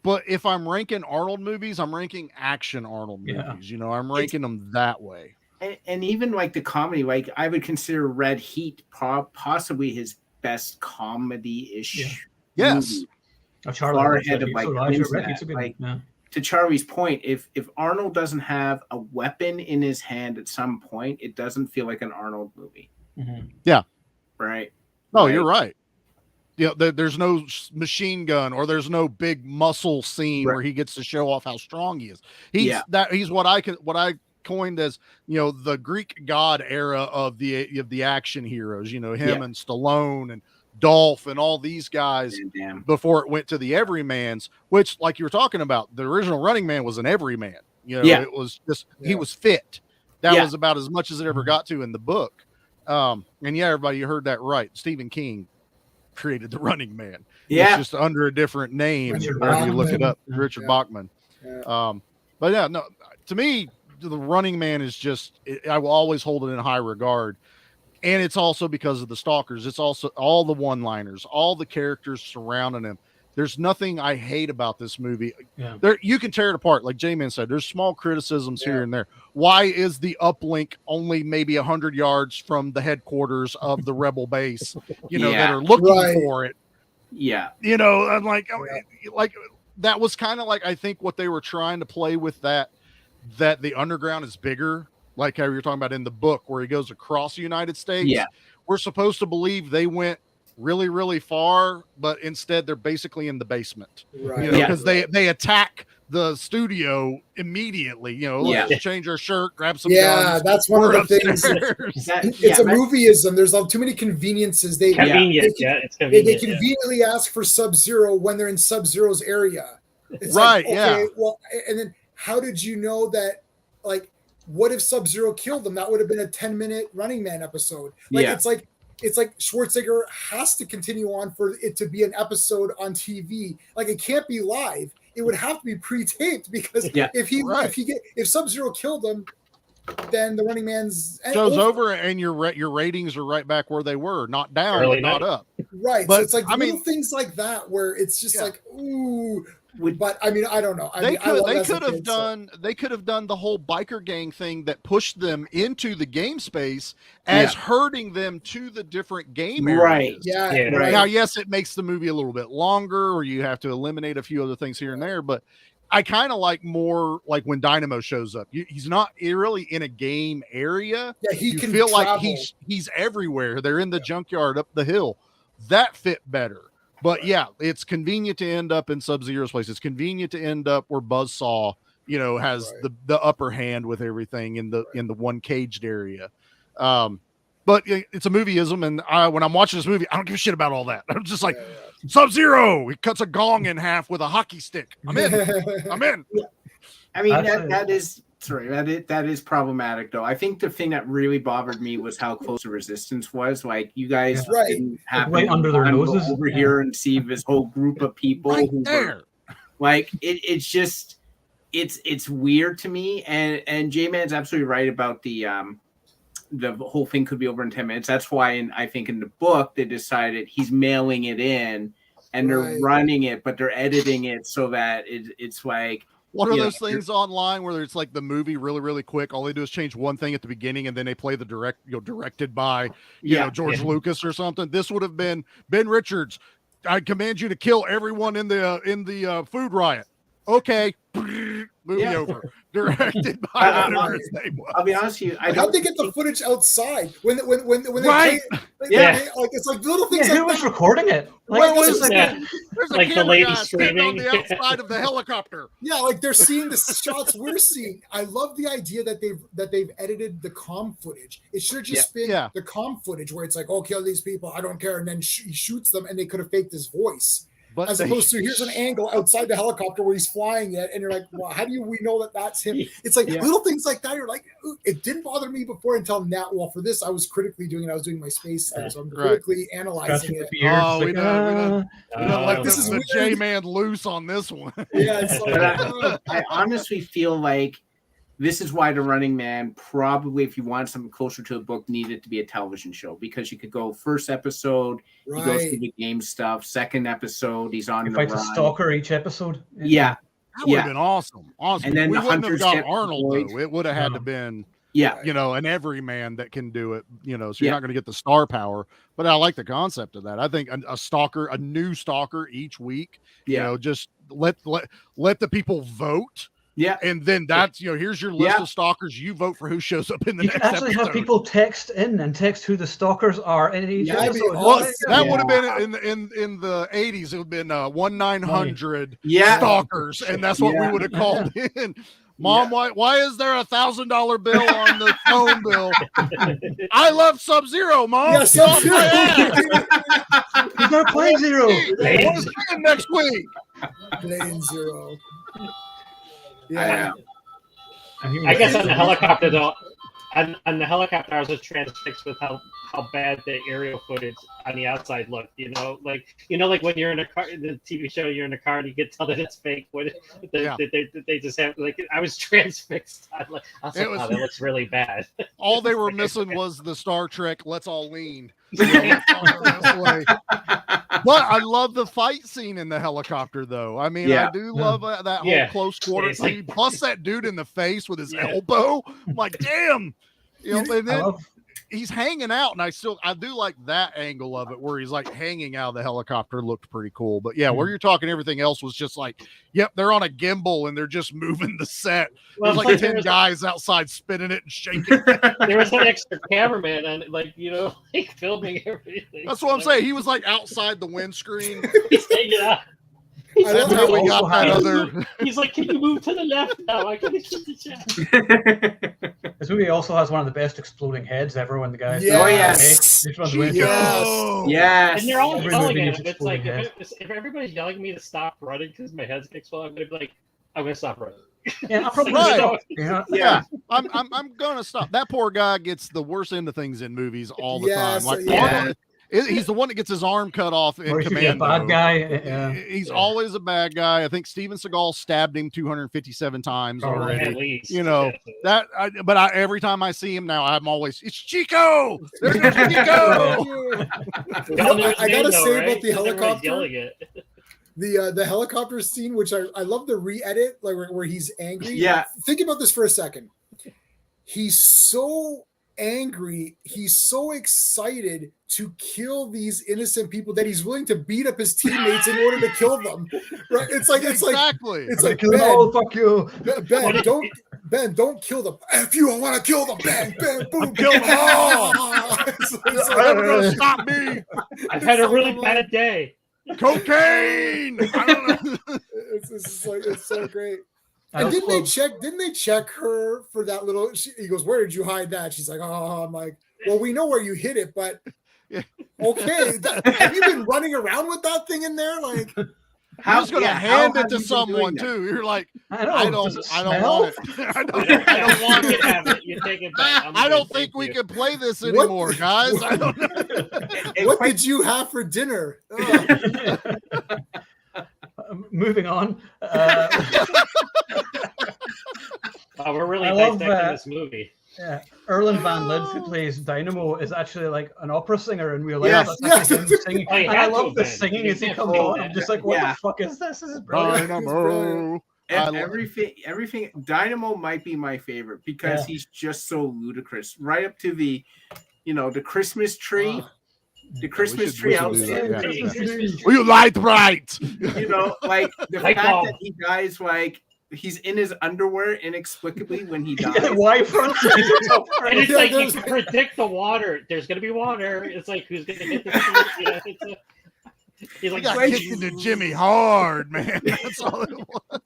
But if I'm ranking Arnold movies, I'm ranking action Arnold movies. Yeah. You know, I'm ranking them that way. And even like the comedy, like I would consider Red Heat possibly his best comedy-ish movie. Far ahead of like to Charlie's point, if Arnold doesn't have a weapon in his hand at some point, it doesn't feel like an Arnold movie. Mm-hmm. Yeah. Right. Oh, you're right. Yeah, there's no machine gun or there's no big muscle scene where he gets to show off how strong he is. He's what I coined as, you know, the Greek god era of the action heroes. You know, him and Stallone and Dolph and all these guys before it went to the everymans. Which, like you were talking about, the original Running Man was an everyman. You know, it was just he was fit. That was about as much as it ever got to in the book. And everybody, you heard that right. Stephen King created the Running Man. It's just under a different name. If you look it up, Richard Bachman. But no, to me, the Running Man is just, I will always hold it in high regard. And it's also because of the stalkers. It's also all the one-liners, all the characters surrounding him. There's nothing I hate about this movie. Yeah. There, you can tear it apart. Like J-Man said, there's small criticisms here and there. Why is the uplink only maybe 100 yards from the headquarters of the rebel base, that are looking for it? Yeah. I'm like that was kind of like, I think what they were trying to play with that the underground is bigger. Like how you're talking about in the book where he goes across the United States. Yeah. We're supposed to believe they went really, really far, but instead they're basically in the basement, Right. because they attack the studio immediately. Let's change our shirt, grab some guns. That's one of the things. It's a movieism. There's too many conveniences. It's convenient. They conveniently ask for Sub-Zero when they're in Sub-Zero's area. It's right. Like, okay, well, and then how did you know that? Like, what if Sub-Zero killed them? That would have been a 10-minute Running Man episode. It's like Schwarzenegger has to continue on for it to be an episode on TV. Like, it can't be live. It would have to be pre-taped because if Sub-Zero killed him, then the Running Man's show's over and your ratings are right back where they were, not down, not up. Right. But so it's like little things like that where it's just like, ooh. But I mean, I don't know. They could have done the whole biker gang thing that pushed them into the game space as hurting them to the different game areas. Right. Yeah. Right. Now, yes, it makes the movie a little bit longer, or you have to eliminate a few other things here and there. But I kind of like more like when Dynamo shows up. He's not really in a game area. Yeah, you can feel travel. Like he's everywhere. They're in the junkyard up the hill. That fit better. But yeah, it's convenient to end up in Sub-Zero's place. It's convenient to end up where Buzzsaw, has the upper hand with everything in the one caged area. But it's a movieism, and when I'm watching this movie, I don't give a shit about all that. I'm just like, Sub-Zero, he cuts a gong in half with a hockey stick. I'm in. I'm in. I mean, that is problematic, though. I think the thing that really bothered me was how close the resistance was. Like, you guys didn't have right under their noses over here and see this whole group of people who were like, it's just, it's weird to me. And J-Man's absolutely right about the whole thing could be over in 10 minutes. That's why I think in the book they decided he's mailing it in and they're running it, but they're editing it so that it's like. What are those things online where it's like the movie really, really quick? All they do is change one thing at the beginning and then they play the directed by, George Lucas or something. This would have been Ben Richards. I command you to kill everyone in the food riot. Okay. Movie over. Directed by whatever his name was. I'll be honest with you. How'd they get the footage outside when they right? It's like little things. Who was recording it? There's like the lady screaming on the outside of the helicopter. Yeah, like they're seeing the shots we're seeing. I love the idea that they've edited the comm footage. It should have just been the comm footage where it's like, oh, kill these people, I don't care, and then he shoots them, and they could have faked his voice. But as opposed to here's an angle outside the helicopter where he's flying it, and you're like, well, how do we know that that's him? It's like little things like that. You're like, it didn't bother me before until now. Well, for this, I was critically doing it. I was doing my space thing, so I'm critically analyzing it. Oh, we know. Like this is the J-Man loose on this one. Yeah, it's like, I honestly feel like this is why The Running Man probably, if you want something closer to the book, needed to be a television show, because you could go first episode, he goes through the game stuff. Second episode, he's on the run. Fights a stalker each episode. Yeah. That would have been awesome. Awesome. And then we the wouldn't have hunters got Arnold, though. It would have had to been, an everyman that can do it, so you're not going to get the star power. But I like the concept of that. I think a new stalker each week, just let the people vote. Yeah, and then that's here's your list of stalkers. You vote for who shows up in the next episode. You can actually have people text in and text who the stalkers are in each episode. That would have been in the 80s. It would have been 1-900 stalkers, and that's what we would have called in. Mom, why is there $1,000 bill on the phone bill? I love Sub-Zero, Mom. Yeah, Sub-Zero. He's not playing Zero. What's next week? Playing Zero. I guess on the helicopter though, on the helicopter, I was just transfixed with how bad the aerial footage on the outside looked. Like when you're in a car, in the TV show, you're in a car and you can tell that it's fake. They just have like I was transfixed. I was like, wow, that looks really bad. All they were missing was the Star Trek "Let's all lean." Let's all go this way. But I love the fight scene in the helicopter, though. I mean, I do love that whole close quarter scene. Plus that dude in the face with his elbow. I'm like, damn. And then he's hanging out, and I do like that angle of it where he's like hanging out of the helicopter. Looked pretty cool. But yeah, where you're talking, everything else was just like, yep, they're on a gimbal and they're just moving the set. There's like 10 guys outside spinning it and shaking it. There was an extra cameraman on, like filming everything. That's what I'm saying. He was like outside the windscreen. He's hanging out. That's how we got that other. He's like, can you move to the left now? I gotta shoot the chat. This movie also has one of the best exploding heads ever when the guys. Yes. Oh, yes. Yes. And they're all Every yelling movie at is him. It's like exploding if everybody's yelling at me to stop running because my head's exploding, I'm gonna be like, I'm gonna stop running. Yeah, I'll probably Right. stop. Yeah, I'm gonna stop. That poor guy gets the worst end of things in movies all the time. Like Arnold, he's the one that gets his arm cut off in Commando. Bad guy. He's always a bad guy. I think Steven Seagal stabbed him 257 times already. At least. But every time I see him now, I'm always, it's Chico. There's Chico. I gotta say about the helicopter. Yelling The helicopter scene, which I love the re-edit, like where he's angry. Yeah. Think about this for a second. He's so angry. He's so excited to kill these innocent people that he's willing to beat up his teammates in order to kill them. Right? It's like Oh, fuck you, Ben, don't kill them. If you don't want to kill them, Ben, boom, kill them. Oh! It's Never gonna stop me. I've had a really bad day. Cocaine. It's so great. And didn't they check her for that little? He goes, "Where did you hide that?" She's like, "Oh," I'm like, "Well, we know where you hid it, but okay." Have you been running around with that thing in there? Like, I was going to hand it to someone too. You're like, I don't want it. I don't want to have it. You take it back. I don't think we can play this anymore, guys. I don't know. What did you have for dinner? Moving on. We're really dissecting this movie. Yeah, Erland Van Lid, who plays Dynamo, is actually like an opera singer in real life. Yes. Singing. And I love the singing as he comes on. I'm just like, what the fuck is this? This is brilliant. Dynamo. Everything. Dynamo might be my favorite because he's just so ludicrous. Right up to the Christmas tree. The Christmas tree outside. Will you light right? Like the fact that he dies like he's in his underwear inexplicably when he dies. Why front? And it's like you can predict the water. There's gonna be water. It's like who's gonna hit the tree? He's like, got kicked into Jimmy hard, man. That's all it was.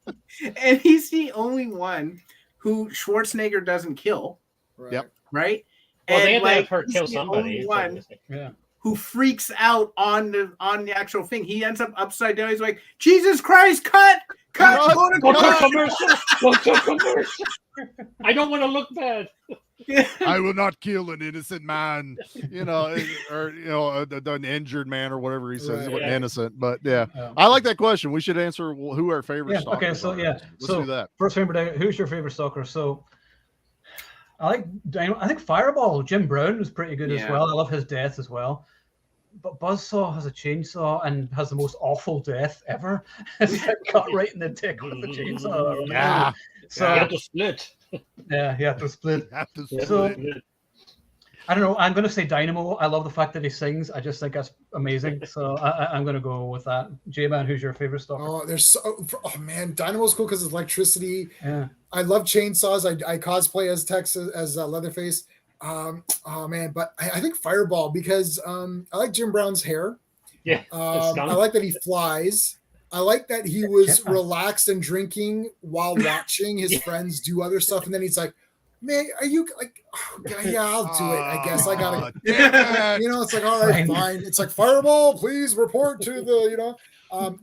And he's the only one who Schwarzenegger doesn't kill. Right. Yep. Right. Well, they and had to have her kill somebody. One who freaks out on the actual thing. He ends up upside down. He's like, Jesus Christ, cut, go to commercial. I don't want to look bad. I will not kill an innocent man, or an injured man or whatever he says. He wasn't innocent, but I like that question. We should answer who our favorite stalkers are. Let's do that. First favorite. Who's your favorite stalker? So I like Dynamo. I think Fireball. Jim Brown was pretty good as well. I love his death as well. But Buzzsaw has a chainsaw and has the most awful death ever. It's cut right in the dick with the chainsaw. Yeah. So you have to split. Yeah, you have to split. So I don't know. I'm going to say Dynamo. I love the fact that he sings. I just think that's amazing. So I'm going to go with that. J-Man, who's your favorite stalker? Man, Dynamo's cool because of electricity. Yeah. I love chainsaws. I cosplay as Tex as Leatherface. But I think Fireball because I like Jim Brown's hair. Yeah. I like that he flies. I like that he was relaxed and drinking while watching his friends do other stuff, and then he's like, "Man, are you like Yeah, I'll do it. I guess I gotta. Damn it. It's like, all right, fine. It's like, Fireball, please report to the.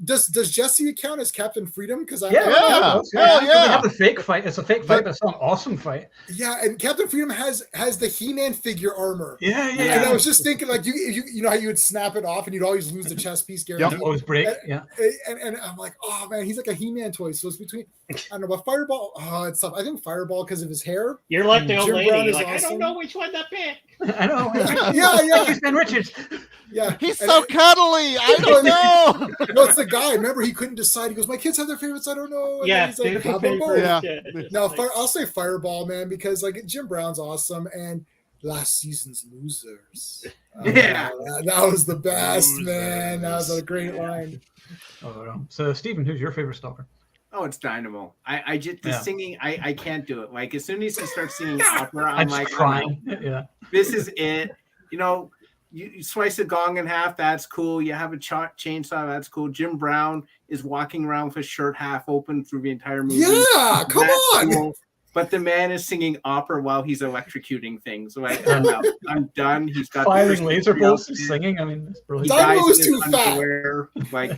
Does Jesse count as Captain Freedom? Because Yeah. Hell yeah. They have the fake fight. It's a fake fight, but it's an awesome fight. Yeah, and Captain Freedom has the He-Man figure armor. Yeah. And I was just thinking, like, you know how you would snap it off and you'd always lose the chest piece guaranteed. Always break. Yeah. And I'm like, oh man, he's like a He-Man toy. So it's between, I don't know, but Fireball. Oh, it's tough. I think Fireball because of his hair. You're like the old Jim lady. Brown You're is like, I awesome. don't know which one to pick. I know. Yeah. Ben Richards. Yeah, He's so cuddly. I don't know. No, it's the guy. Remember, he couldn't decide. He goes, "My kids have their favorites. I don't know." And Yeah, he's like, pick "How a about both?" favorite. Yeah. No, I'll say Fireball, man, because like Jim Brown's awesome, and last season's Losers. Yeah. That was the best, man. That was a great line. Oh, no. So, Stephen, who's your favorite stalker? Oh, it's Dynamo. I just the singing. I can't do it. Like as soon as he starts singing opera, I'm like crying. Yeah. This is it. You slice a gong in half. That's cool. You have a chainsaw. That's cool. Jim Brown is walking around with his shirt half open through the entire movie. Yeah, come on. Cool. But the man is singing opera while he's electrocuting things. Like, I'm done. He's got firing laser bolts and singing. I mean, it's brilliant. Dynamo is too fat. Like,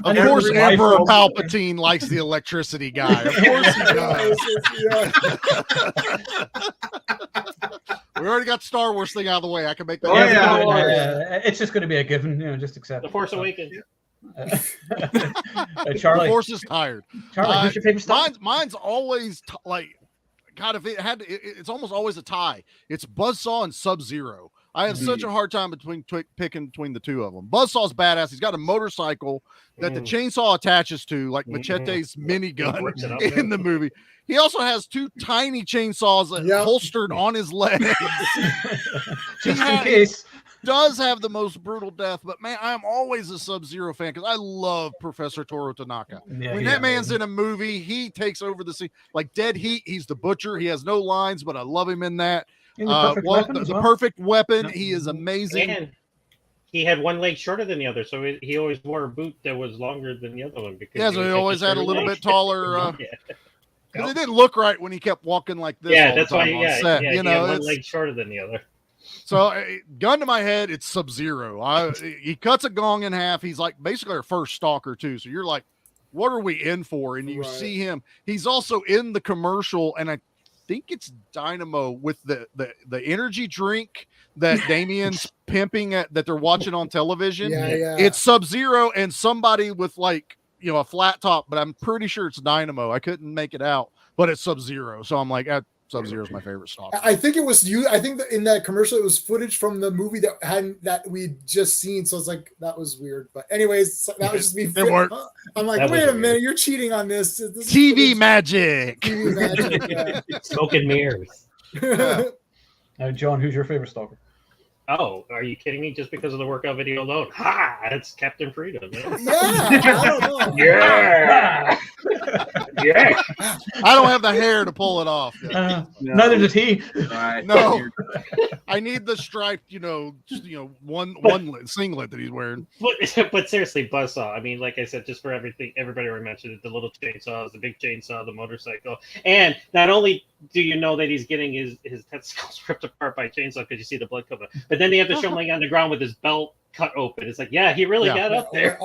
Of course, Emperor Palpatine likes the electricity guy. Of course he does. We already got the Star Wars thing out of the way. I can make that. It's just going to be a given. Just accept The Force Awakens. Charlie. The Force is tired. Charlie, who's your favorite stalker? Mine's always God, if it's almost always a tie. It's Buzzsaw and Sub-Zero. I have such a hard time picking between the two of them. Buzzsaw's badass. He's got a motorcycle that the chainsaw attaches to, like Machete's minigun in the movie. He also has two tiny chainsaws holstered on his legs. Just in case. Does have the most brutal death, but man, I'm always a Sub-Zero fan because I love Professor Toru Tanaka. When that man's in a movie, he takes over the scene. Like Dead Heat, he's the butcher. He has no lines, but I love him in that. The perfect weapon. He is amazing. And he had one leg shorter than the other, so he always wore a boot that was longer than the other one. Because so he always had a little bit taller. Because it didn't look right when he kept walking like this. Yeah, all that's the time why. on set. He had one leg shorter than the other. So, gun to my head, it's Sub-Zero. He cuts a gong in half. He's like basically our first stalker too. So you're like, what are we in for? And you see him. He's also in the commercial, and I think it's Dynamo with the energy drink that Damien's pimping that they're watching on television. Yeah. It's Sub-Zero and somebody with like a flat top, but I'm pretty sure it's Dynamo. I couldn't make it out, but it's Sub-Zero. So I'm like, Sub-Zero is my favorite stalker. I think it was you. I think that in that commercial, it was footage from the movie that we'd just seen. So it's like, that was weird. But anyways, that was just me. I'm like, wait a minute, you're cheating on this. This TV magic. TV magic. Yeah. Smoke and mirrors. John, who's your favorite stalker? Oh, are you kidding me? Just because of the workout video alone? Ha! It's Captain Freedom. Man. Yeah, I don't know. Yeah. Yeah. I don't have the hair to pull it off. Neither did he. No, I need the striped, one singlet that he's wearing. But seriously, Buzzsaw. I mean, like I said, just for everybody already mentioned it, the little chainsaws, the big chainsaw, the motorcycle, and not only do you know that he's getting his testicles ripped apart by a chainsaw because you see the blood coming, but then they have to show him laying on the ground with his belt cut open. It's like, he really got up there.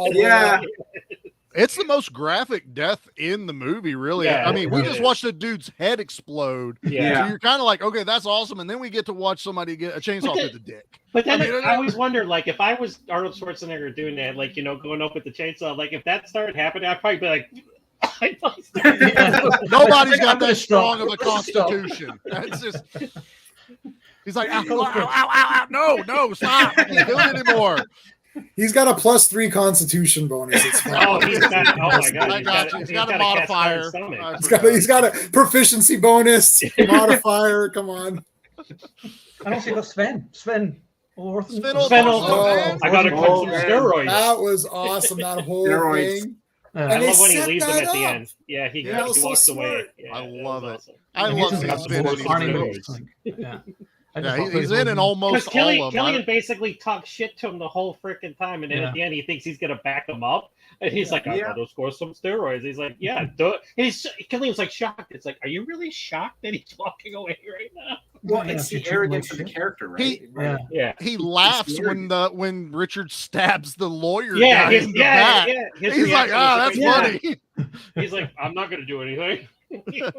It's the most graphic death in the movie, really. Yeah, I mean, we just watched a dude's head explode. Yeah. So you're kind of like, okay, that's awesome. And then we get to watch somebody get a chainsaw through the dick. But then I always wondered, like, if I was Arnold Schwarzenegger doing that, like, going up with the chainsaw, like, if that started happening, I'd probably be like, nobody's got that strong of a constitution. That's just. He's like, ow, ow, ow, ow, no, stop. I can't do it anymore. He's got a +3 constitution bonus. It's fine. Oh my God. He's got a modifier. He's got a proficiency bonus modifier. Come on. I don't see what Sven. I got to cut some steroids. That was awesome. That whole thing. I love when he leaves them at the end. Yeah, he walks away. Yeah, I love it. awesome. I love seeing Sven. Yeah. I just Yeah, thought he's he in was- an almost all of them. Killian basically talks shit to him the whole freaking time, and then at the end he thinks he's gonna back him up, and he's like, "I gotta score some steroids." He's like, "Yeah." Killian's like shocked. It's like, "Are you really shocked that he's walking away right now?" Well, Yeah, it's if you the treat him arrogance like of the shit. character, right? Yeah. He laughs when Richard stabs the lawyer Yeah, guy in the back. He's like, that's funny. He's like, "I'm not gonna do anything."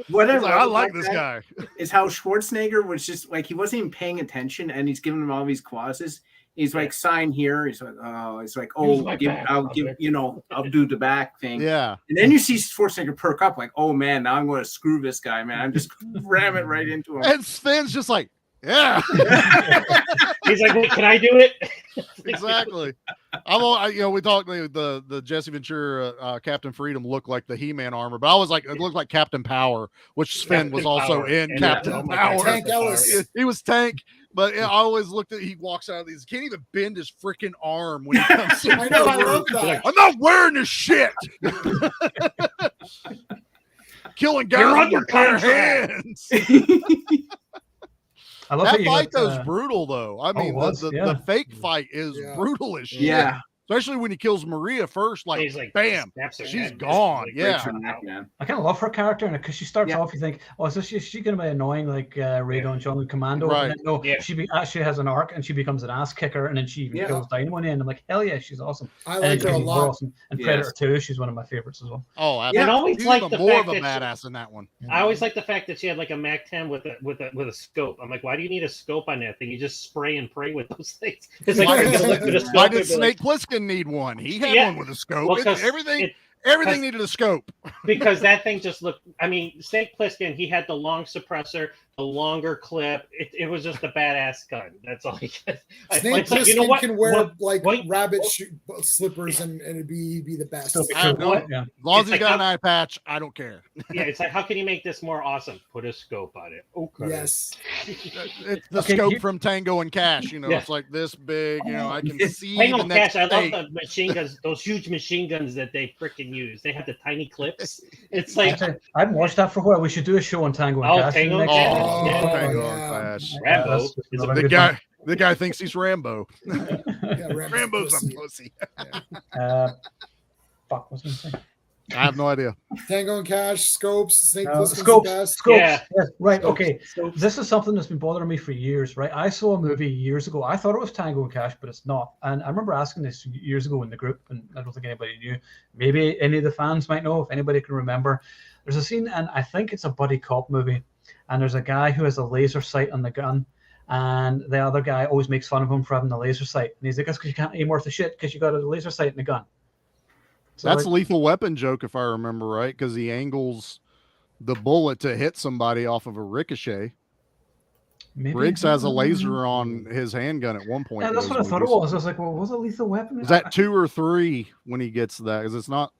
Whatever. I like this guy. Is how Schwarzenegger was just like he wasn't even paying attention, and he's giving him all these clauses. He's like, sign here. He's like, I'll do the back thing. Yeah. And then you see Schwarzenegger perk up, like, oh man, now I'm going to screw this guy, man. I'm just ram it right into him. And Sven's just like, yeah. He's like, "Wait, can I do it?" Exactly. We talked the Jesse Ventura Captain Freedom looked like the He-Man armor, but I was like, it looked like Captain Power, which Sven was also in Captain Power. Tank Ellis. He was Tank, but I always looked at he walks out of these. He can't even bend his freaking arm when he comes. I know. I love that. Like, I'm not wearing this shit. Killing guys with bare hands. I love That you fight got, though is brutal though. I mean, the fake fight is brutal as shit. Yeah. Especially when he kills Maria first, like, He's like, bam, she's gone. I kind of love her character, and because she starts off, you think, oh, is she going to be annoying like Rado and John Commando? Right. And then, no, she actually has an arc, and she becomes an ass kicker, and then she even kills Dynamo in the end. I'm like, hell yeah, she's awesome. I like her a lot. Awesome. And Predator 2, she's one of my favorites as well. Oh, and I always like the more fact of a that badass in that one. I always like the fact that she had like a Mac 10 with a scope. I'm like, why do you need a scope on that thing? You just spray and pray with those things. It's like, why did Snake Plissken need one? He had one with a scope. Well, everything needed a scope. Because that thing just looked. I mean, Snake Plissken, he had the long suppressor, the longer clip. It was just a badass gun. That's all he got. Snake Plissken can wear rabbit slippers and it'd be the best. As long as he's got an eye patch, I don't care. Yeah, it's like, how can you make this more awesome? Put a scope on it. Okay. Yes. It's the scope from Tango and Cash. It's like this big. I can see Tango the and next Cash. I love the machine guns. Those huge machine guns that they freaking use. They have the tiny clips. It's like I haven't watched that for a while. We should do a show on Tango and Cash. Tango and Cash. Tango and Cash. Rambo. The guy thinks he's Rambo. Rambo's a pussy. Fuck, what's going to say? I have no idea. Tango and Cash, Scopes, Snake Plissken's Scopes. the best. Scopes. Yeah. Yes, right. Scopes. Okay. Scopes. This is something that's been bothering me for years, right? I saw a movie years ago. I thought it was Tango and Cash, but it's not. And I remember asking this years ago in the group, and I don't think anybody knew. Maybe any of the fans might know, if anybody can remember. There's a scene, and I think it's a buddy cop movie, and there's a guy who has a laser sight on the gun, and the other guy always makes fun of him for having the laser sight. And he's like, that's because you can't aim worth a shit because you got a laser sight in the gun. So that's a Lethal Weapon joke, if I remember right, because he angles the bullet to hit somebody off of a ricochet. Briggs has a laser on his handgun at one point. Yeah, that's what I thought it was. I was like, well, was it Lethal Weapon? Is that 2 or 3 when he gets that? Because it's not,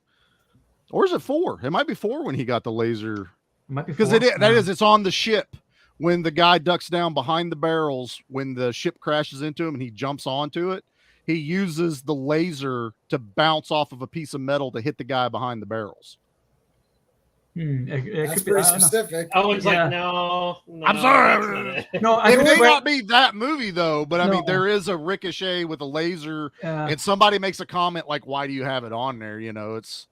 or is it 4? It might be 4 when he got the laser. It might be 4. Because it's on the ship when the guy ducks down behind the barrels when the ship crashes into him and he jumps onto it. He uses the laser to bounce off of a piece of metal to hit the guy behind the barrels. It That's could be, pretty specific. Owen's like, no. I'm sorry. No, it may not be that movie though, but I mean, there is a ricochet with a laser, and somebody makes a comment like, "Why do you have it on there?" It's.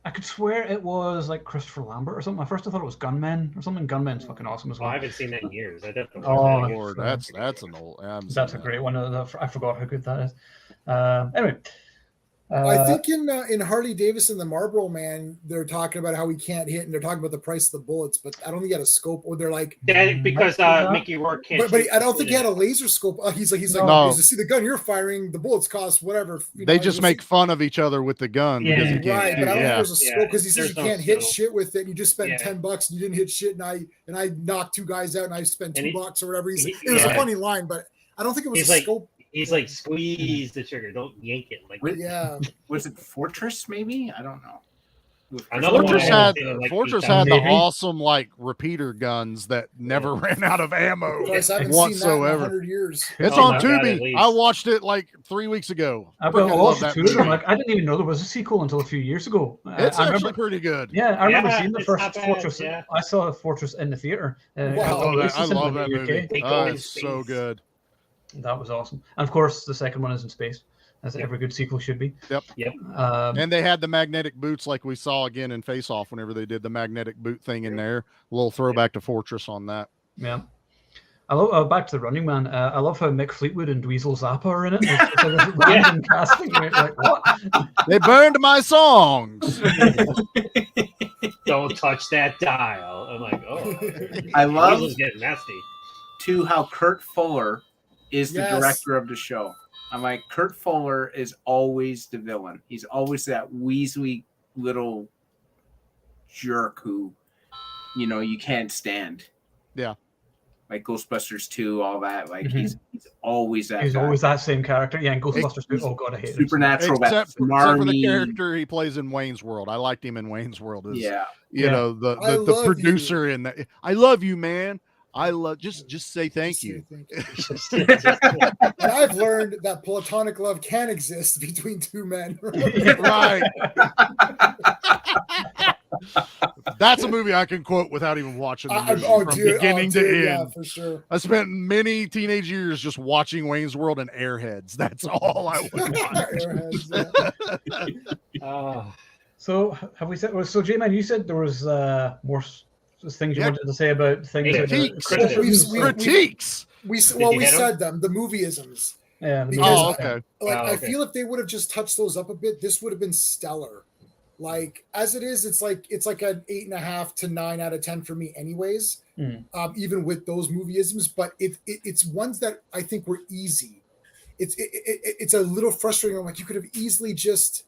I could swear it was like Christopher Lambert or something. At first I thought it was Gunmen or something. Gunmen's fucking awesome as well. I haven't seen that in years. I definitely. Oh, Lord, that's an old. That's a great one. I forgot how good that is. Anyway. I think in Harley Davidson, the Marlboro Man, they're talking about how he can't hit, and they're talking about the price of the bullets, but I don't think he had a scope, or they're like, because Mickey Rourke can't. But I don't think he had a laser scope. He's like, no. See the gun you're firing, the bullets cost whatever. They just make fun of each other with the gun. Yeah, right. But I don't think there's a scope because he says you can't hit shit with it. And you just spent $10 and you didn't hit shit, and I knocked 2 guys out, and I spent $2 or whatever. It was a funny line, but I don't think it was a scope. He's like, squeeze the trigger, don't yank it. Like, yeah. Was it Fortress? Maybe, I don't know. Another one I Fortress haven't had seen in like Fortress 2,000. had the Maybe. awesome like repeater guns that never ran out of ammo Guys, I haven't seen that in whatsoever. 100 years. It's Oh on my God, at Tubi. least. I watched it like 3 weeks ago. I've Freaking love watched that two of them. movie. Like I didn't even know there was a sequel until a few years ago. It's I actually remember, pretty good. yeah, I remember Yeah, seeing the it's first not bad, Fortress. yeah. I saw Fortress in the theater. Wow. I love that movie. They go Oh, in it's so space. good. That was awesome. And of course, the second one is in space, as every good sequel should be. Yep. And they had the magnetic boots like we saw again in Face Off whenever they did the magnetic boot thing in there. A little throwback to Fortress on that. Yeah. I love back to the Running Man. I love how Mick Fleetwood and Dweezil Zappa are in it. It's like this random casting. Right? Like what? They burned my songs. Don't touch that dial. I'm like, oh, I love Weasel's getting nasty. too how Kurt Fuller is the Yes. director of the show. I'm like, Kurt Fuller is always the villain. He's always that weaselly little jerk who, you can't stand. Yeah. Like Ghostbusters 2, all that. Like Mhm. he's always that. He's guy. always that same character. Yeah, and Ghostbusters 2. Oh god, I hate him. Supernatural. that Except for the smarmy- character he plays in Wayne's World. I liked him in Wayne's World. As, Yeah. You know, I the love producer in that. I love you, man. I love just say thank you. And I've learned that platonic love can exist between two men. Right. That's a movie I can quote without even watching the movie from beginning to end. Yeah, for sure. I spent many teenage years just watching Wayne's World and Airheads. That's all I would watch. Airheads, yeah. So have we said? So J-Man, you said there was more things you wanted to say about things. Critiques. Critiques. We hit 'em? said them, the movieisms. Yeah. Because- okay. Like Oh, I okay. feel if they would have just touched those up a bit, this would have been stellar. Like as it is, it's like an 8.5 to 9 out of 10 for me, anyways. Even with those movieisms, but it's ones that I think were easy. It's a little frustrating. I'm like, you could have easily just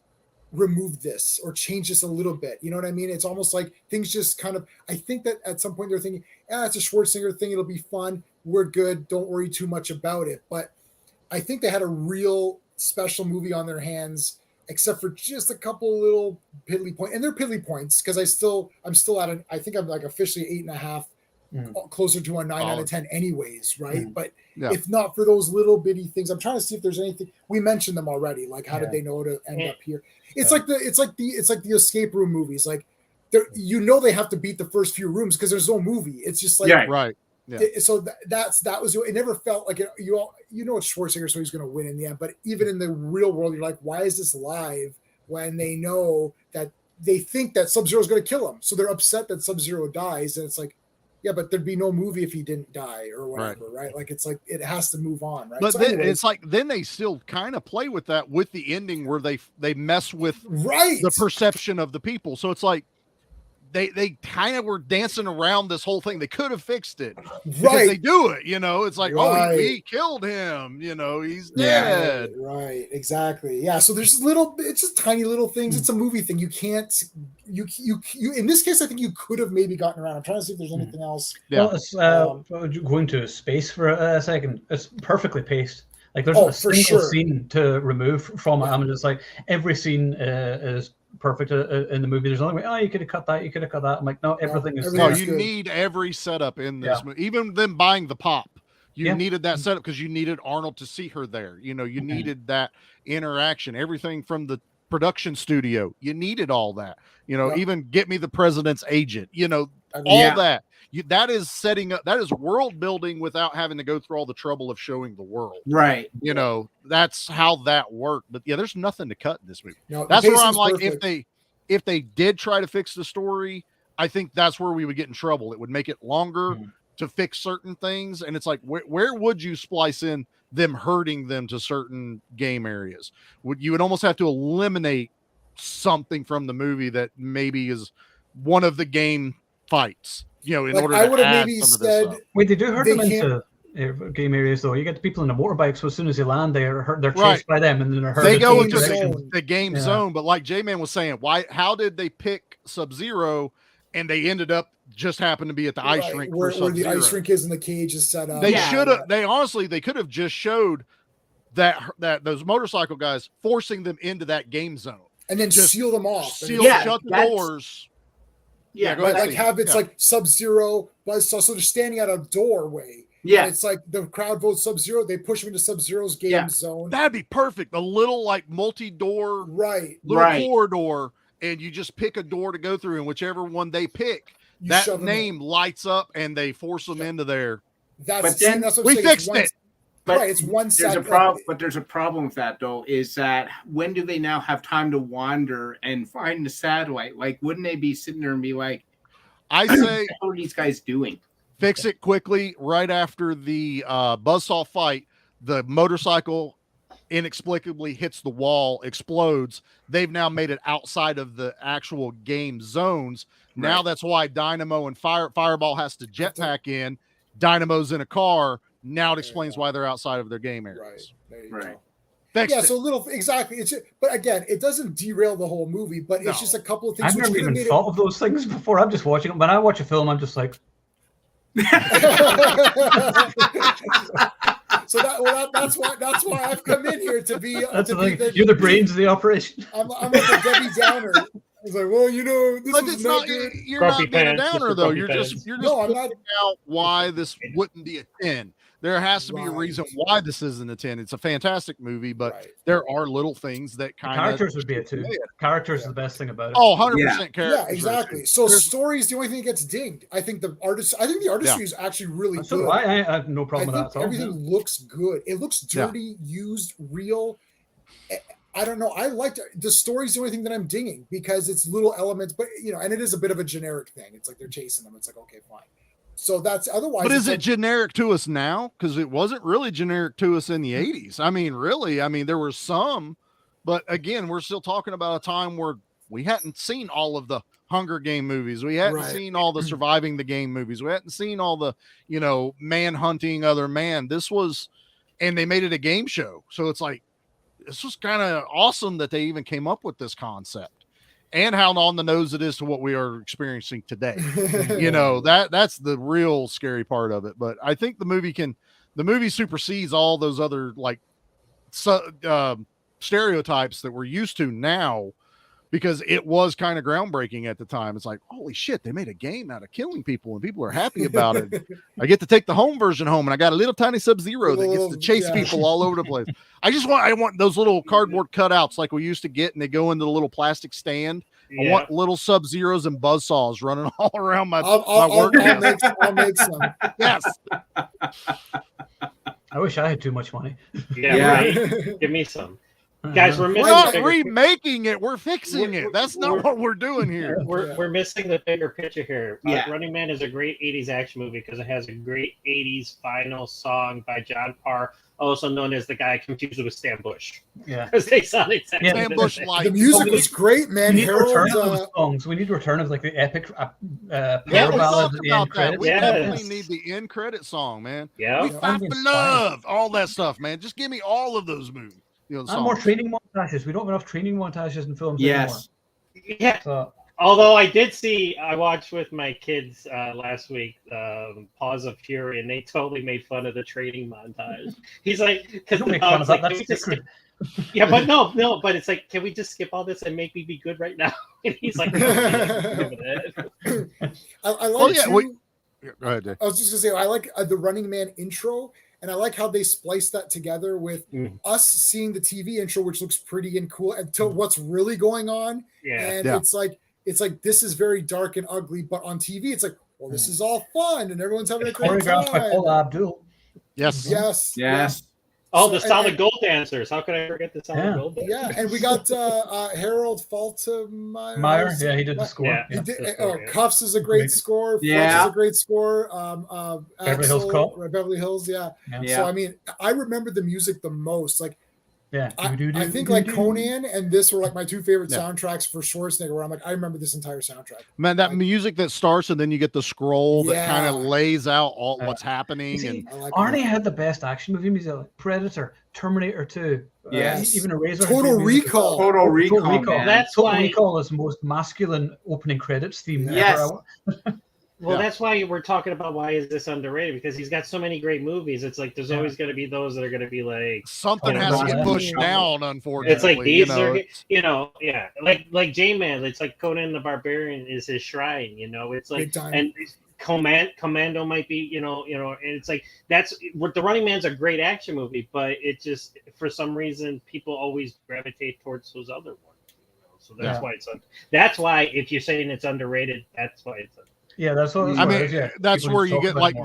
removed this or changed this a little bit. You know what I mean? It's almost like things just kind of. I think that at some point they're thinking, it's a Schwarzenegger thing. It'll be fun. We're good. Don't worry too much about it. But I think they had a real special movie on their hands, except for just a couple little piddly points, and they're piddly points because I'm still at I think I'm like officially 8.5, closer to a 9 out of 10, anyways, right? But if not for those little bitty things, I'm trying to see if there's anything. We mentioned them already. Like, how did they know to end up here? It's like the escape room movies. Like, they have to beat the first few rooms because there's no movie. It's just like right. Yeah. So that was it. Never felt like it. It's Schwarzenegger, so he's going to win in the end. But even in the real world, you're like, why is this live when they know that they think that Sub-Zero is going to kill him? So they're upset that Sub-Zero dies, and it's like, yeah, but there'd be no movie if he didn't die or whatever, right? Like it's like it has to move on, right? But so then anyways, it's like then they still kind of play with that with the ending where they mess with the perception of the people. So it's like they kind of were dancing around this whole thing. They could have fixed it because they do it. It's like, oh, he killed him. He's dead. Right, exactly. Yeah. So there's it's just tiny little things. It's a movie thing. You can't. You in this case, I think you could have maybe gotten around. I'm trying to see if there's anything else. Yeah. Well, it's going to space for a second. It's perfectly paced. Like there's a single scene to remove from it. I mean, it's like every scene is perfect in the movie. There's only way, you could have cut that, you could have cut that. I'm like, no, everything is. No, you need every setup in this movie. Even them buying the pop, you needed that setup because you needed Arnold to see her there. You needed that interaction. Everything from the production studio, you needed all that. Even get me the president's agent. All that. That is setting up. That is world building without having to go through all the trouble of showing the world. Right. That's how that worked. But there's nothing to cut in this movie. No, that's where I'm like, perfect. if they did try to fix the story, I think that's where we would get in trouble. It would make it longer to fix certain things. And it's like, where would you splice in them hurting them to certain game areas? You would almost have to eliminate something from the movie that maybe is one of the game fights. In order to add some of this stuff. Wait, they do hurt them into game areas though. You get the people in the motorbikes, so as soon as they land, they're chased by them, and then they're hurt. They go into the game zone, but like J-Man was saying, how did they pick Sub-Zero, and they ended up just happened to be at the ice rink where the ice rink is and the cage is set up. They should have. They honestly, they could have just showed that those motorcycle guys forcing them into that game zone. and then Just seal them off. Seal, Yeah, shut the that's- doors. Yeah, go But ahead, like Steve. have it's Yeah. like Sub-Zero, Buzzsaw, so they're standing at a doorway. yeah. And it's like the crowd votes Sub-Zero, they push him into Sub-Zero's game Yeah. zone. That'd be perfect. A little like multi-door, Right. little Right. corridor, and you just pick a door to go through, and whichever one they pick, You that shove 'em in. name lights up, and they force them into there. That's, But see, then that's what I'm We saying. fixed it's one, it. But right, it's one there's side. a problem. But there's a problem with that, though. Is that when do they now have time to wander and find the satellite? Like, wouldn't they be sitting there and be like, I say "What are these guys doing?" fix it quickly right after the buzzsaw fight. The motorcycle inexplicably hits the wall, explodes. They've now made it outside of the actual game zones. Now Right. that's why Dynamo and Fireball has to jetpack in. Dynamo's in a car. Now it explains why they're outside of their game Right. areas. There you Right. go. Fixed Yeah, it. so little exactly. It's just, but again, it doesn't derail the whole movie, but No. it's just a couple of things I've which never could have even made thought of those things before. I'm just watching it. When I watch a film, I'm just like, So that's why I've come in here to be. that's to the be thing. You're the brains of the operation. I'm like a Debbie Downer. I was like, well, this But is it's not not. good. You're Grumpy not being a pants, downer Mr. though. Grumpy You're pants. just No, I'm pointing not. out why this wouldn't be a 10. There has to be a Right. reason why this isn't a 10. It's a fantastic movie, but Right. there are little things that The kind of characters would be a 2. Characters is the best thing about it. Oh, 100% characters. Yeah, are exactly. too. So There's- story is the only thing that gets dinged. I think the artistry is actually really So good. do I have no I problem with think that at all. everything looks good. It looks Yeah. dirty, used, real. I don't know. I liked the story's the only thing that I'm dinging because it's little elements, but and it is a bit of a generic thing. It's like they're chasing them. It's like, okay, fine. So that's otherwise. But it's is it like, generic to us now? Because it wasn't really generic to us in the 80s. I mean, really, there were some, but again, we're still talking about a time where we hadn't seen all of the Hunger Game movies. We hadn't Right. seen all the Surviving the Game movies. We hadn't seen all the, man hunting other man. This was, and they made it a game show. So it's like, this was kind of awesome that they even came up with this concept and how on the nose it is to what we are experiencing today. That's the real scary part of it. But I think the movie supersedes all those other stereotypes that we're used to now, because it was kind of groundbreaking at the time. It's like, holy shit, they made a game out of killing people and people are happy about it. I get to take the home version home and I got a little tiny Sub-Zero that gets to chase Yeah. people all over the place. I want those little cardboard cutouts like we used to get, and they go into the little plastic stand. I Yeah. want little Sub-Zeros and Buzzsaws running all around my I'll work. I'll make some. Yes. I wish I had too much money. Yeah, Yeah. right. Give me some. Guys, we're We're missing not the bigger remaking it. We're fixing We're- it. That's not we're- what we're doing here. We're missing the bigger picture here. Yeah. Running Man is a great 80s action movie because it has a great 80s final song by John Parr, also known as the guy confused with Stan Bush. Yeah. Because they sound exactly Yeah. the Stan Bush same. like The music was great, We man. need a return Harold, of those songs. We need a return of like the epic power Yeah, we ballad talked at the about end that. credits. We Yes. definitely need the end credit song, man. Yeah. We Yeah. fight I'm for inspired. love, all that stuff, man. Just give me all of those movies. And Songs. more training montages. We don't have enough training montages in films Yes. Yeah. anymore. So Although I watched with my kids last week, Paws of Fury, and they totally made fun of the training montage. He's like, because don't the make fun dog's of that. like, That's "Can we just sacred. skip-" yeah, but no, but it's like, can we just skip all this and make me be good right now? And he's like, "No, I like Well, yeah, too- Go ahead, Jay. I was just gonna say I like the Running Man intro, and I like how they splice that together with Mm. us seeing the TV intro, which looks pretty and cool, and to what's really going on. yeah, And Yeah. it's like this is very dark and ugly, but on TV it's like, well, this is all fun and everyone's having a great Choreographed by time. Paula Abdul. Yes. Yes, Yes. oh, the So- solid and- gold dancers. How could I forget the solid Yeah. gold dancers? yeah, and we got Harold Faltermeyer. Meyer, yeah, he did the score. Yeah. He Yeah. did, That's oh, right, yeah. Cuffs is a great score. Flex Yeah. is a great score. Beverly Hills Axel, Cop. Beverly Hills, yeah. Yeah. So I mean, I remember the music the most. Like Yeah. I think like Conan and this were like my two favorite soundtracks for Schwarzenegger. Where I'm like, I remember this entire soundtrack. Man, that music that starts and then you get the scroll that kind Yeah. of lays out all Yeah. what's happening. See, And I like Arnie that. had the best action movie music, like Predator, Terminator 2. Yes. Even Eraser. Total Recall. Total Recall. Man. That's Total why- Recall is the most masculine opening credits theme Yes. ever. Well, Yeah. that's why we're talking about why is this underrated, because he's got so many great movies. It's like there's always going to be those that are going to be like Something Oh, has to yeah. get pushed down, unfortunately. it's like these are it's- yeah, like J-Man. It's like Conan the Barbarian is his shrine. It's like Big time. and Commando might be and it's like that's what the Running Man's a great action movie, but it just for some reason people always gravitate towards those other ones. So that's Yeah. why that's why if you're saying it's underrated, that's why it's. Yeah, that's what I it mean, is, yeah. that's People where just you talk get about like it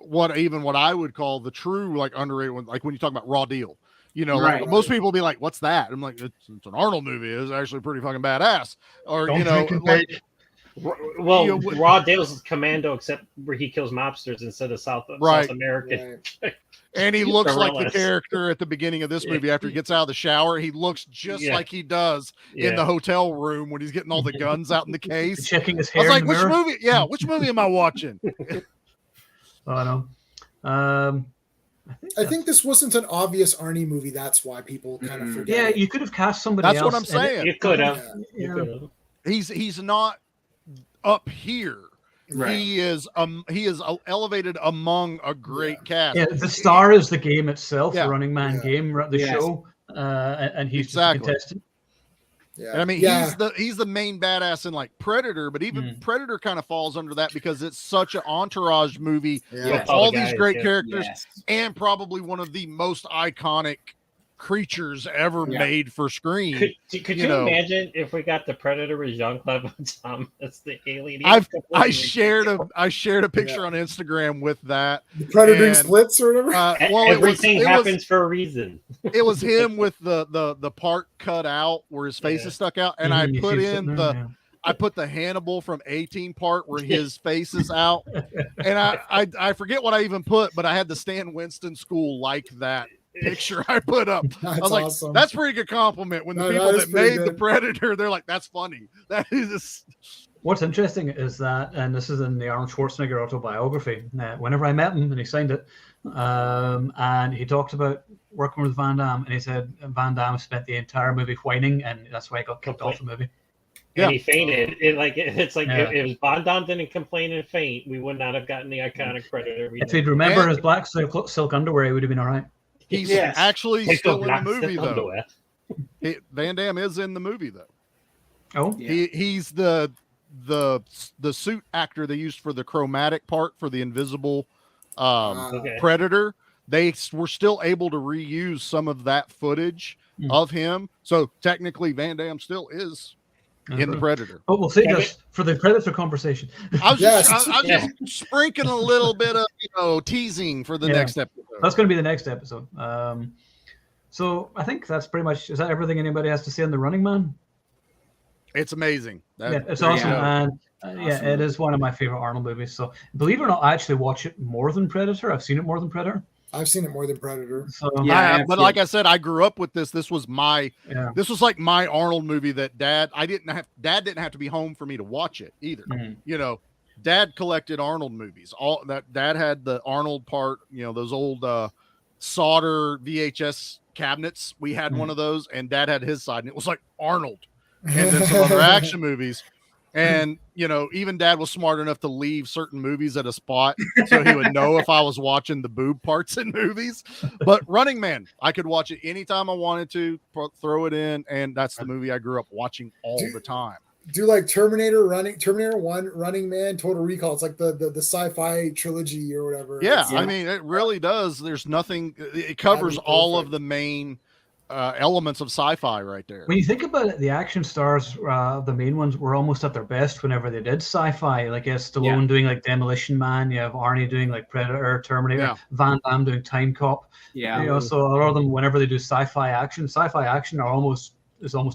more. the what I would call the true like underrated one, like when you talk about Raw Deal. Right. Like most people will be like, "What's that?" I'm like, "It's an Arnold movie. It's actually pretty fucking badass." Or Don't drink and like, bake. Well, Raw Dale's Commando, except where he kills mobsters instead of South American. Right. and he looks like the Gorillas. character at the beginning of this movie after he gets out of the shower. He looks just like he does in the hotel room when he's getting all the guns out in the case. Checking his I hair. was like, in the "Which mirror. movie? Yeah, which movie am I watching?" Oh, I know. I think this wasn't an obvious Arnie movie. That's why people kind of forget. Yeah, it. you could have cast somebody That's else. what I'm in it. saying. You could have. Yeah. You could have. He's not up here. Right. He is elevated among a great cast. Yeah, the star is the game itself, Yeah. the Running Man game, the Yes. show, and he's Exactly. just a contestant. Yeah. And I mean, yeah. he's the main badass in like Predator, but even Predator kind of falls under that because it's such an entourage movie Yeah. with all these guys, great yeah. characters Yes. and probably one of the most iconic creatures ever Yeah. made for screen. Could you know. imagine if we got the Predator with Jean-Claude Van Damme as the alien? I shared a picture on Instagram with that. The Predator and, splits or whatever. Well, Everything it happens was, for a reason. it was him with the part cut out where his face is stuck out, and I You put see it in sitting the there, I put the Hannibal from 18 part where his face is out, and I forget what I even put, but I had the Stan Winston school like that picture I put up. That's I was like, awesome. that's a pretty good compliment when the No, people that is that pretty made the good. Predator, they're like, that's funny. That is just, What's interesting is that, and this is in the Arnold Schwarzenegger autobiography, whenever I met him and he signed it, and he talked about working with Van Damme, and he said Van Damme spent the entire movie whining, and that's why he got kicked off the movie. Yeah. And he fainted. It's like Yeah. if Van Damme didn't complain and faint, we would not have gotten the iconic Predator. If he'd remember And- his black silk underwear, he would have been all right. he's Yes. actually Take still the in the black movie silk though. underwear. Van Damme is in the movie though. Oh, Yeah. He's the suit actor they used for the chromatic part for the invisible Okay. Predator. They were still able to reuse some of that footage of him. So technically Van Damme still is in the Predator. Oh, we'll save Yeah, this for the Predator conversation. I was Yes. just sprinkling a little bit of teasing for the Yeah. next episode. That's going to be the next episode. So I think that's pretty much, is that everything anybody has to say on the Running Man? It's amazing. Yeah, it's there you awesome. go. And yeah, it is one of my favorite Arnold movies. So believe it or not, I actually watch it more than Predator. I've seen it more than Predator. I've seen it more than Predator. So Yeah. But like I said, I grew up with this. This was yeah. this was like my Arnold movie that Dad didn't have to be home for me to watch it either. Mhm. Dad collected Arnold movies. All that Dad had the Arnold part, those old solder VHS cabinets. We had one of those, and Dad had his side, and it was like Arnold and then some other action movies. And even Dad was smart enough to leave certain movies at a spot so he would know if I was watching the boob parts in movies. But Running Man, I could watch it anytime I wanted to, throw it in, and that's the movie I grew up watching all the time. Do like Terminator 1, Running Man, Total Recall. It's like the sci-fi trilogy or whatever. Yeah, It's, I mean, it really does. There's nothing. It covers all of the main elements of sci-fi right there. When you think about it, the action stars, the main ones, were almost at their best whenever they did sci-fi. Like you have Stallone doing like Demolition Man, you have Arnie doing like Predator, Terminator, Van Damme doing Time Cop. Yeah. So a lot of them, whenever they do sci-fi action is almost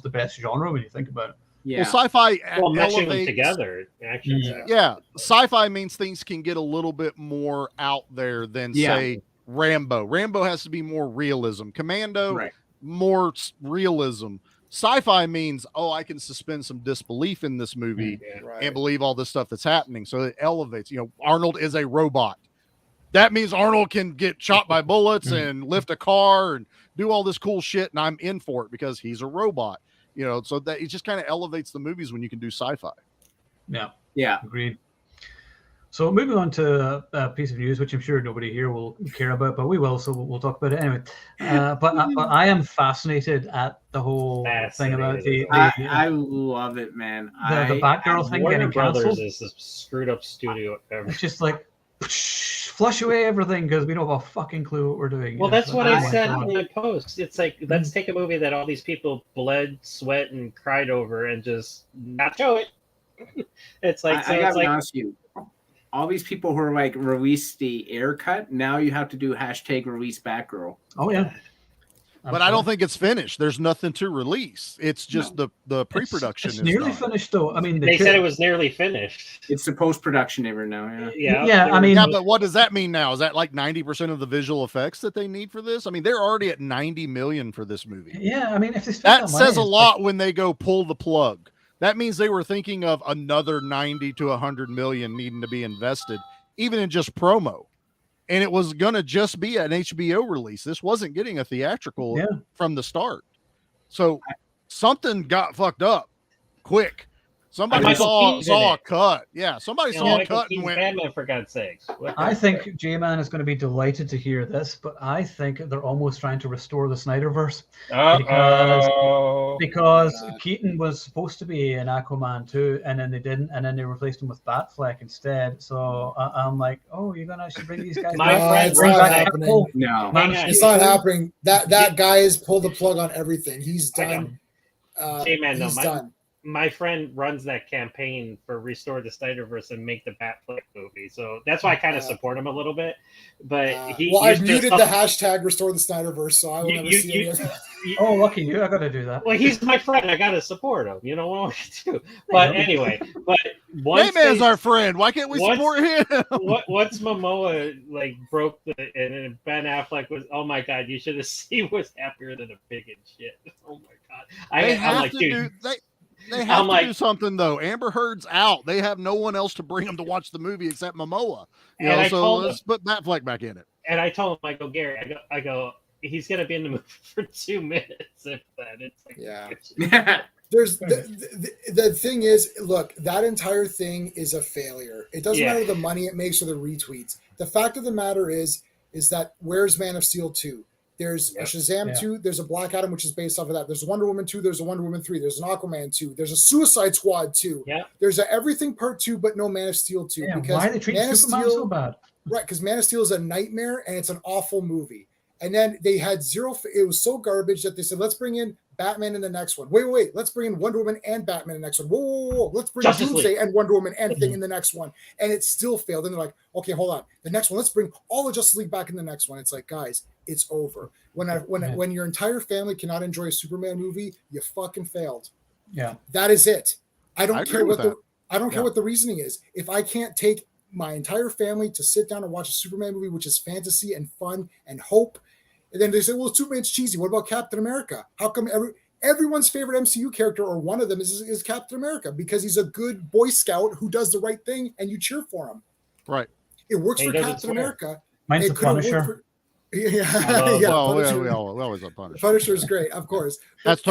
the best genre when you think about it. Yeah. Well, sci-fi Meshing them elevates together. Actually, Yeah, sci-fi means things can get a little bit more out there than say Rambo. Rambo has to be more realism. Commando, more realism. Sci-fi means, I can suspend some disbelief in this movie and believe all this stuff that's happening. So it elevates. Arnold is a robot. That means Arnold can get shot by bullets and lift a car and do all this cool shit, and I'm in for it because he's a robot. So that it just kind of elevates the movies when you can do sci-fi. Yeah. Yeah. Agreed. So moving on to a piece of news, which I'm sure nobody here will care about, but we will, so we'll talk about it anyway. But I am fascinated at the whole thing about I love it, man. the Batgirl thing Warner getting Brothers cancelled. is the screwed up studio ever. It's just like flush away everything because we don't have a fucking clue what we're doing. Well, that's what I said God. in my post. It's like, let's take a movie that all these people bled, sweat, and cried over, and just not show it. It's like, I gotta be honest with you. All these people who are like release the air cut, now you have to do hashtag release Batgirl. Oh yeah. But I don't think it's finished. There's nothing to release. It's just the pre-production. It's nearly finished, though. I mean, they said it was nearly finished. It's the post-production ever now. Yeah. I mean, but what does that mean now? Is that like 90% of the visual effects that they need for this? I mean, they're already at 90 million for this movie. Yeah, I mean, if they that says a lot when they go pull the plug. That means they were thinking of another 90 to 100 million needing to be invested, even in just promo. And it was going to just be an HBO release. This wasn't getting a theatrical from the start. So something got fucked up quick. Somebody saw a cut. Yeah, somebody saw a cut and went. Batman, for God's sakes. I think J-Man is going to be delighted to hear this, but I think they're almost trying to restore the Snyderverse because Keaton was supposed to be in Aquaman 2, and then they didn't, and then they replaced him with Batfleck instead. So I'm like, oh, you're going to actually bring these guys back? It's not happening. No, it's not happening. That guy has pulled the plug on everything. He's done. J-Man, he's done. My friend runs that campaign for Restore the Snyderverse and make the Batfleck movie, so that's why I kind of support him a little bit. But I've muted the hashtag Restore the Snyderverse, so I will never see any of it. Oh, lucky you! I got to do that. Well, he's my friend. I got to support him. You know what I do? But anyway, J-Man's our friend. Why can't we support him? Once Momoa broke and Ben Affleck was, oh my god, you should have seen was happier than a pig and shit. Oh my god, They have to do something though. Amber Heard's out. They have no one else to bring them to watch the movie except Momoa. So let's put Batfleck back in it. And I told him, I go, Gary, I go, he's gonna be in the movie for 2 minutes if that. It's like, There's the thing is, look, that entire thing is a failure. It doesn't matter the money it makes or the retweets. The fact of the matter is that where's Man of Steel 2? There's a Shazam 2. There's a Black Adam, which is based off of that. There's a Wonder Woman 2. There's a Wonder Woman 3. There's an Aquaman 2. There's a Suicide Squad 2. Yeah. There's a Everything Part 2, but no Man of Steel 2. Yeah, because why are they treating Superman so bad? Right, because Man of Steel is a nightmare and it's an awful movie. And then they had it was so garbage that they said, let's bring in Batman in the next one. Wait. Let's bring in Wonder Woman and Batman in the next one. Whoa. Let's bring Doomsday and Wonder Woman and Thing in the next one. And it still failed. And they're like, okay, hold on. The next one, let's bring all of Justice League back in the next one. It's like, guys, it's over. When your entire family cannot enjoy a Superman movie, you fucking failed. Yeah. That is it. I don't care what the reasoning is. If I can't take my entire family to sit down and watch a Superman movie, which is fantasy and fun and hope, and then they say, well, Superman's cheesy. What about Captain America? How come everyone's favorite MCU character, or one of them, is Captain America? Because he's a good Boy Scout who does the right thing and you cheer for him. Right. It works for Captain America. Mine's the Punisher. We always love Punisher. Punisher is great, of course. That's a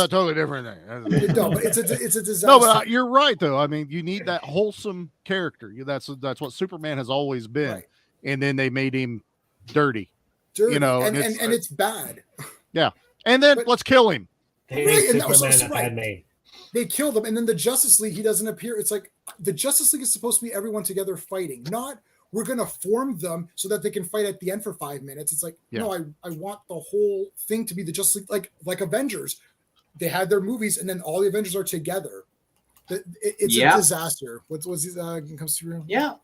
totally different thing. No, but it's a disaster. No, but you're right though. I mean, you need that wholesome character. That's what Superman has always been. Right. And then they made him dirty. You know, and it's bad. Yeah. And then let's kill him. Right, and they killed him, and then the Justice League, he doesn't appear. It's like the Justice League is supposed to be everyone together fighting, not we're going to form them so that they can fight at the end for 5 minutes. It's like, no, I want the whole thing to be the Justice League, like Avengers. They had their movies, and then all the Avengers are together. It's a disaster. What was it comes through? Yeah.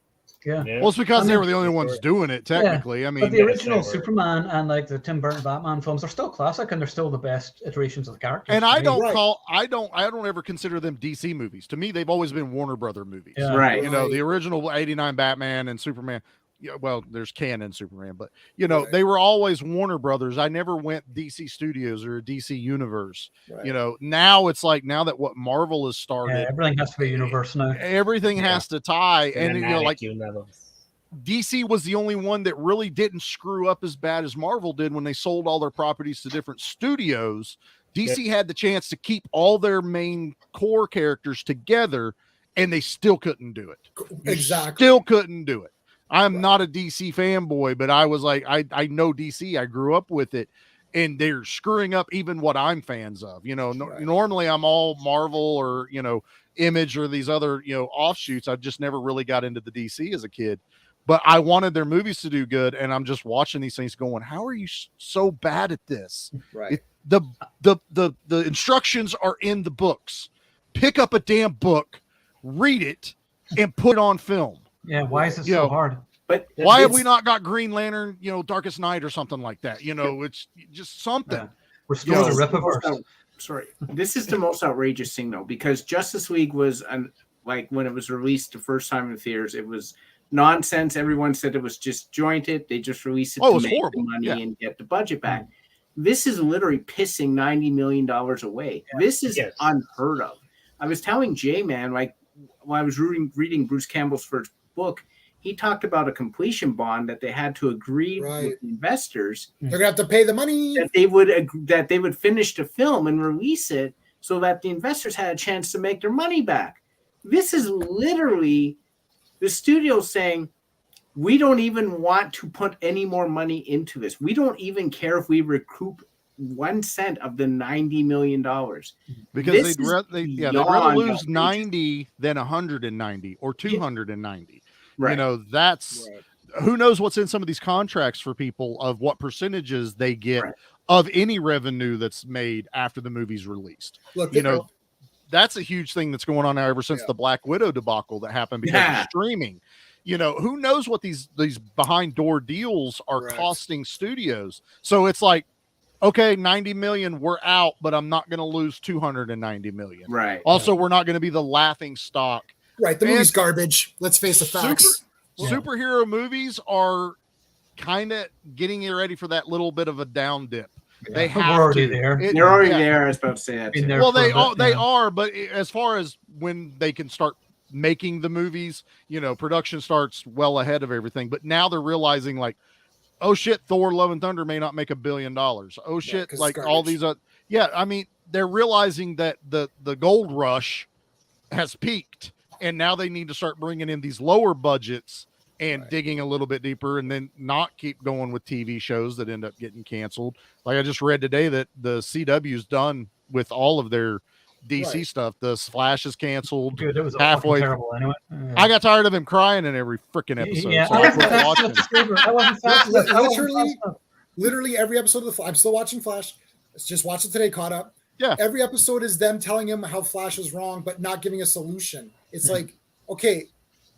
Well, it's because they were the only ones doing it, technically. Yeah. I mean, but the original Superman and like the Tim Burton Batman films are still classic, and they're still the best iterations of the characters. And I don't ever consider them DC movies. To me, they've always been Warner Brother movies. Yeah. Right. You know, the original '89 Batman and Superman. Yeah, well, there's canon Superman, but you know, they were always Warner Brothers. I never went DC Studios or DC Universe. Right. You know, now it's like that what Marvel has started, everything has to be universe now. Everything has to tie, and you know, like DC was the only one that really didn't screw up as bad as Marvel did when they sold all their properties to different studios. DC had the chance to keep all their main core characters together and they still couldn't do it. Exactly. Still couldn't do it. I'm not a DC fanboy, but I was like, I know DC. I grew up with it, and they're screwing up even what I'm fans of. Normally I'm all Marvel or, Image or these other, offshoots. I just never really got into the DC as a kid, but I wanted their movies to do good. And I'm just watching these things going, how are you so bad at this? Right. The instructions are in the books. Pick up a damn book, read it, and put it on film. Yeah, why is it so hard? But why have we not got Green Lantern, Darkest Night or something like that? It's just something. Yeah. Restore the Rippaverse. Sorry, this is the most outrageous thing though, because Justice League was like when it was released the first time in theaters, it was nonsense. Everyone said it was disjointed. They just released it to make the money and get the budget back. This is literally pissing $90 million away. Yeah. This is unheard of. I was telling Jay, man, like when I was reading Bruce Campbell's first book, he talked about a completion bond that they had to agree with the investors. They're gonna have to pay the money. That they would finish the film and release it so that the investors had a chance to make their money back. This is literally the studio saying, we don't even want to put any more money into this. We don't even care if we recoup 1 cent of the $90 million. Because they'd rather lose 90 than 190 or 290. Right. That's who knows what's in some of these contracts for people of what percentages they get of any revenue that's made after the movie's released. Look, that's a huge thing that's going on now ever since the Black Widow debacle that happened because of streaming. Who knows what these behind door deals are costing studios. So it's like, okay, 90 million, we're out, but I'm not going to lose 290 million. Right. Also, we're not going to be the laughing stock. Right. The movie's garbage. Let's face the facts. Superhero movies are kind of getting you ready for that little bit of a down dip. Yeah. They have already there. They're already there. I was about to say that. Well, they are, but as far as when they can start making the movies, production starts well ahead of everything. But now they're realizing like, oh shit, Thor: Love and Thunder may not make $1 billion. Oh shit, like all these I mean, they're realizing that the gold rush has peaked, and now they need to start bringing in these lower budgets and digging a little bit deeper, and then not keep going with TV shows that end up getting canceled. Like I just read today that the CW's done with all of their DC stuff. The Flash is canceled. Dude, it was halfway. Terrible anyway. I got tired of him crying in every freaking episode. Yeah, so I wasn't literally every episode of the Flash. I'm still watching Flash. Let's just watch it today, caught up. Yeah. Every episode is them telling him how Flash is wrong, but not giving a solution. It's like, okay,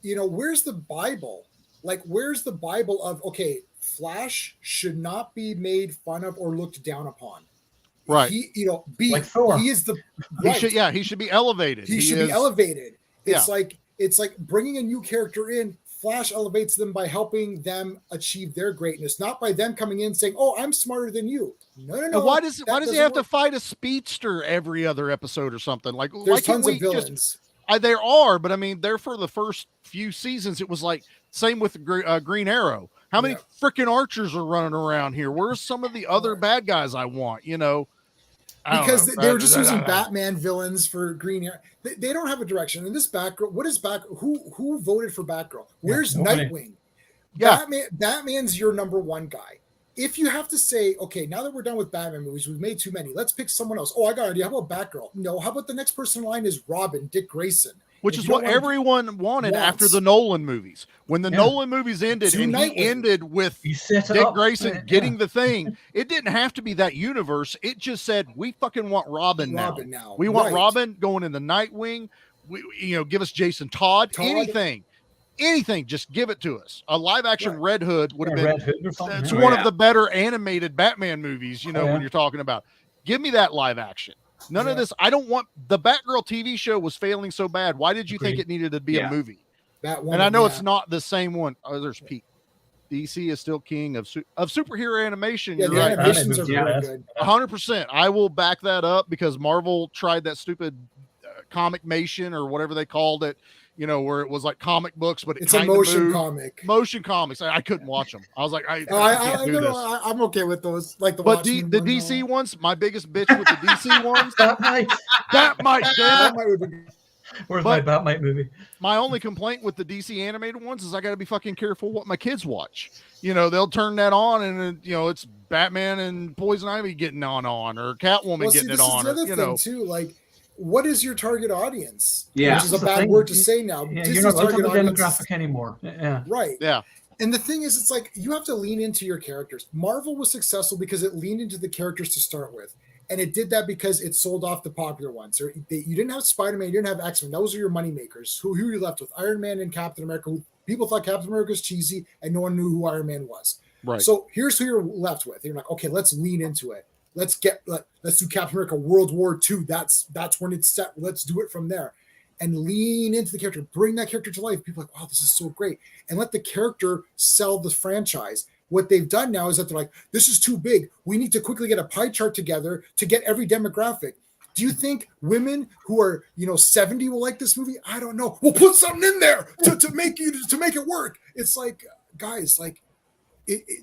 where's the Bible? Like, where's the Bible of, okay, Flash should not be made fun of or looked down upon. Right. He is the he should be elevated. He should be elevated. It's like bringing a new character in. Flash elevates them by helping them achieve their greatness, not by them coming in saying, "Oh, I'm smarter than you." No. And why does he have to fight a speedster every other episode or something? Like, there's tons of villains. There are, but I mean, there for the first few seasons, it was like same with Green Arrow. How many freaking archers are running around here? Where's some of the other bad guys I want? Because they were just using Batman villains for Green Arrow. They don't have a direction. And this Batgirl, what is who voted for Batgirl? Where's Nightwing? Yeah. Batman's your number one guy. If you have to say, okay, now that we're done with Batman movies, we've made too many. Let's pick someone else. Oh, I got an idea. How about Batgirl? No, how about the next person in line is Robin, Dick Grayson? Which is what everyone wanted after the Nolan movies. When the Nolan movies ended he ended with Dick Grayson getting the thing, it didn't have to be that universe. It just said, we fucking want Robin now. We want Robin going in the Nightwing. Give us Jason Todd. Anything, just give it to us. A live action Red Hood would have been it's one of the better animated Batman movies, when you're talking about. Give me that live action. None of this. I don't want the Batgirl TV show was failing so bad. Why did you think it needed to be a movie? And I know it's not the same one. Oh, there's Pete. DC is still king of superhero animation. Yeah, the animations are very good. 100%. I will back that up because Marvel tried that stupid comic-mation or whatever they called it. Where it was like comic books, but it's a motion comic. Motion comics. I couldn't watch them. I was like, I can't do this. I'm okay with those. Like the DC ones, my biggest bitch with the DC ones. that might damn it. Where's But- my Batmite movie? My only complaint with the DC animated ones is I got to be fucking careful what my kids watch. You know, they'll turn that on and you know it's Batman and Poison Ivy getting on or Catwoman getting it on. This is the you other know, thing too. Like, what is your target audience? Yeah. Which is a That's the bad thing. word to say now. Yeah, Disney's you're not allowed to target have a audience is- demographic anymore. Yeah. Right. yeah. And the thing is, it's like you have to lean into your characters. Marvel was successful because it leaned into the characters to start with. And it did that because it sold off the popular ones. You didn't have Spider-Man, you didn't have X-Men. Those are your money makers. Who you left with? Iron Man and Captain America. Who people thought Captain America was cheesy and no one knew who Iron Man was. Right. So here's who you're left with. You're like, okay, let's lean into it. Let's do Captain America World War II. That's when it's set. Let's do it from there. And lean into the character. Bring that character to life. People are like, wow, this is so great. And let the character sell the franchise. What they've done now is that they're like, this is too big. We need to quickly get a pie chart together to get every demographic. Do you think women who are 70 will like this movie? I don't know. We'll put something in there to make it work. It's like, guys, like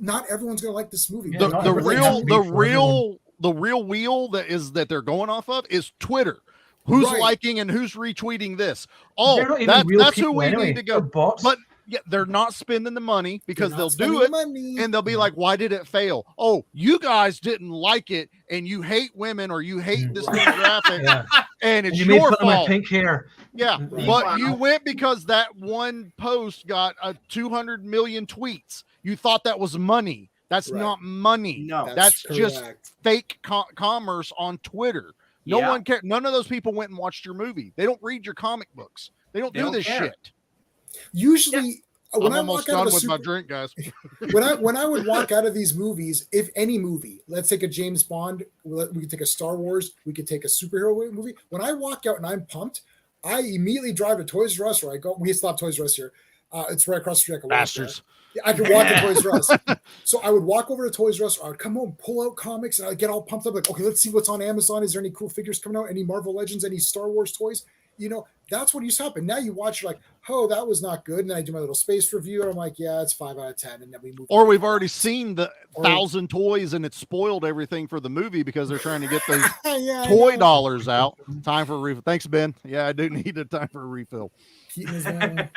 not everyone's gonna like this movie. Yeah, The real real wheel that they're going off of is Twitter. Who's Right. liking and who's retweeting this? They're not even real That's who people we anyway. need to go. They're bots. But yeah, they're not spending the money because They're they'll not do spending it money. and they'll be like, why did it fail? Oh, you guys didn't like it and you hate women or you hate this demographic Yeah. and it's You made your fun of my fault. pink hair. Yeah, Right. but you went because that one post got 200 million tweets. You thought that was money. That's Right. not money. No. That's just correct. fake commerce on Twitter. No Yeah. one cares. None of those people went and watched your movie. They don't read your comic books. They don't They do don't this care. shit. Usually, when I'm I almost walk out done of a with my super, drink, guys. when I would walk out of these movies, if any movie, let's take a James Bond, we could take a Star Wars, we could take a superhero movie. When I walk out and I'm pumped, I immediately drive to Toys R Us, or I go. We still have Toys R Us here. It's right across the street. I can walk there. Bastards. I could walk to Toys R Us. So I would walk over to Toys R Us, or I'd come home, pull out comics, and I'd get all pumped up. Like, okay, let's see what's on Amazon. Is there any cool figures coming out? Any Marvel Legends? Any Star Wars toys? That's what used to happen. Now you watch, you're like, oh, that was not good. And then I do my little space review, and I'm like, yeah, it's 5 out of 10. And then we move Or on. we've already seen the Or- 1,000 toys and it spoiled everything for the movie because they're trying to get those Yeah, I toy know. dollars out. Time for a refill. Thanks, Ben. Yeah, I do need a time for a refill. Keaton is there.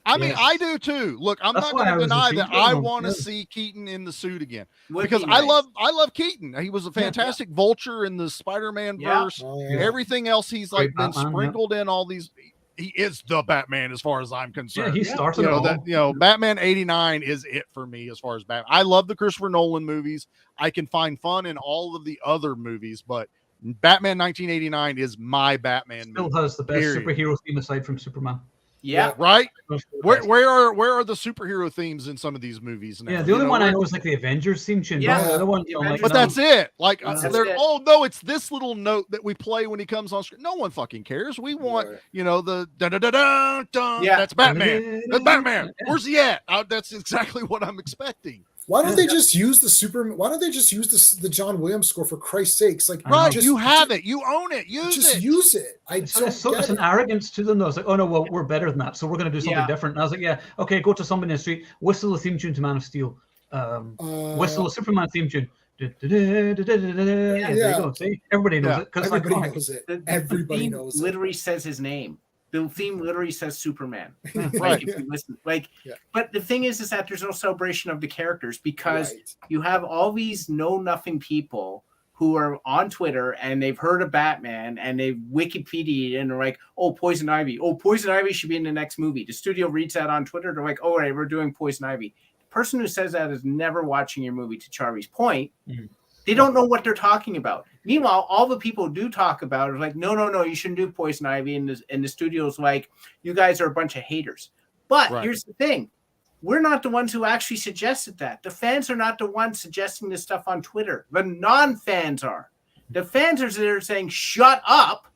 I mean, Yeah. I do too. Look, I'm That's not why going I to was deny intrigued that I by him, want to yeah. see Keaton in the suit again Would because be I nice. love Keaton. He was a fantastic Vulture in the Spider-Man Yeah. verse. Oh, yeah. Everything else, he's like Great been Batman, yeah. sprinkled in all these. He is the Batman as far as I'm Yeah, concerned. he started you it know all. that Batman 89 is it for me as far as Batman. I love the Christopher Nolan movies. I can find fun in all of the other movies, but Batman 1989 is my Batman Still movie. has the best Period. superhero theme aside from Superman. Yeah. Right? Most of the Where best. where are the superhero themes in some of these movies now? Yeah, the only You know, one I where- know is like the Avengers theme tune. Yeah. But the other one, The I'm like, Avengers But no. that's it. Like That's they're it. oh no, it's this little note that we play when he comes on screen. No one fucking cares. We want Right. the da da da da da. Yeah. That's Batman. That's Batman. Where's he at? That's exactly what I'm expecting. Why don't they just use the Superman? Why don't they just use the John Williams score for Christ's sakes? Like, Right, just, you have it. You own it. Use Just it. use it. I It's, don't it's, so, get it's an it. arrogance to them. Though. It's like, oh no, well, we're better than that, so we're going to do something Yeah. different. And I was like, yeah, okay, go to somebody in the street, whistle the theme tune to Man of Steel, whistle the Superman theme tune. There you go. See, everybody knows Yeah. it because it's Everybody iconic. knows it. The Everybody theme knows it. literally says his name. The theme literally says Superman. Right. Like, if you listen, Yeah. but the thing is that there's no celebration of the characters because Right. you have all these know-nothing people who are on Twitter and they've heard of Batman and they've Wikipedia and they're like, oh, Poison Ivy. Oh, Poison Ivy should be in the next movie. The studio reads that on Twitter. They're like, oh, right, we're doing Poison Ivy. The person who says that is never watching your movie, to Charlie's point. Mhm. They don't know what they're talking about. Meanwhile, all the people who do talk about it are like, no, you shouldn't do Poison Ivy. And the studio's like, you guys are a bunch of haters. But Right. here's the thing. We're not the ones who actually suggested that. The fans are not the ones suggesting this stuff on Twitter. The non-fans are. The fans are there saying, shut up,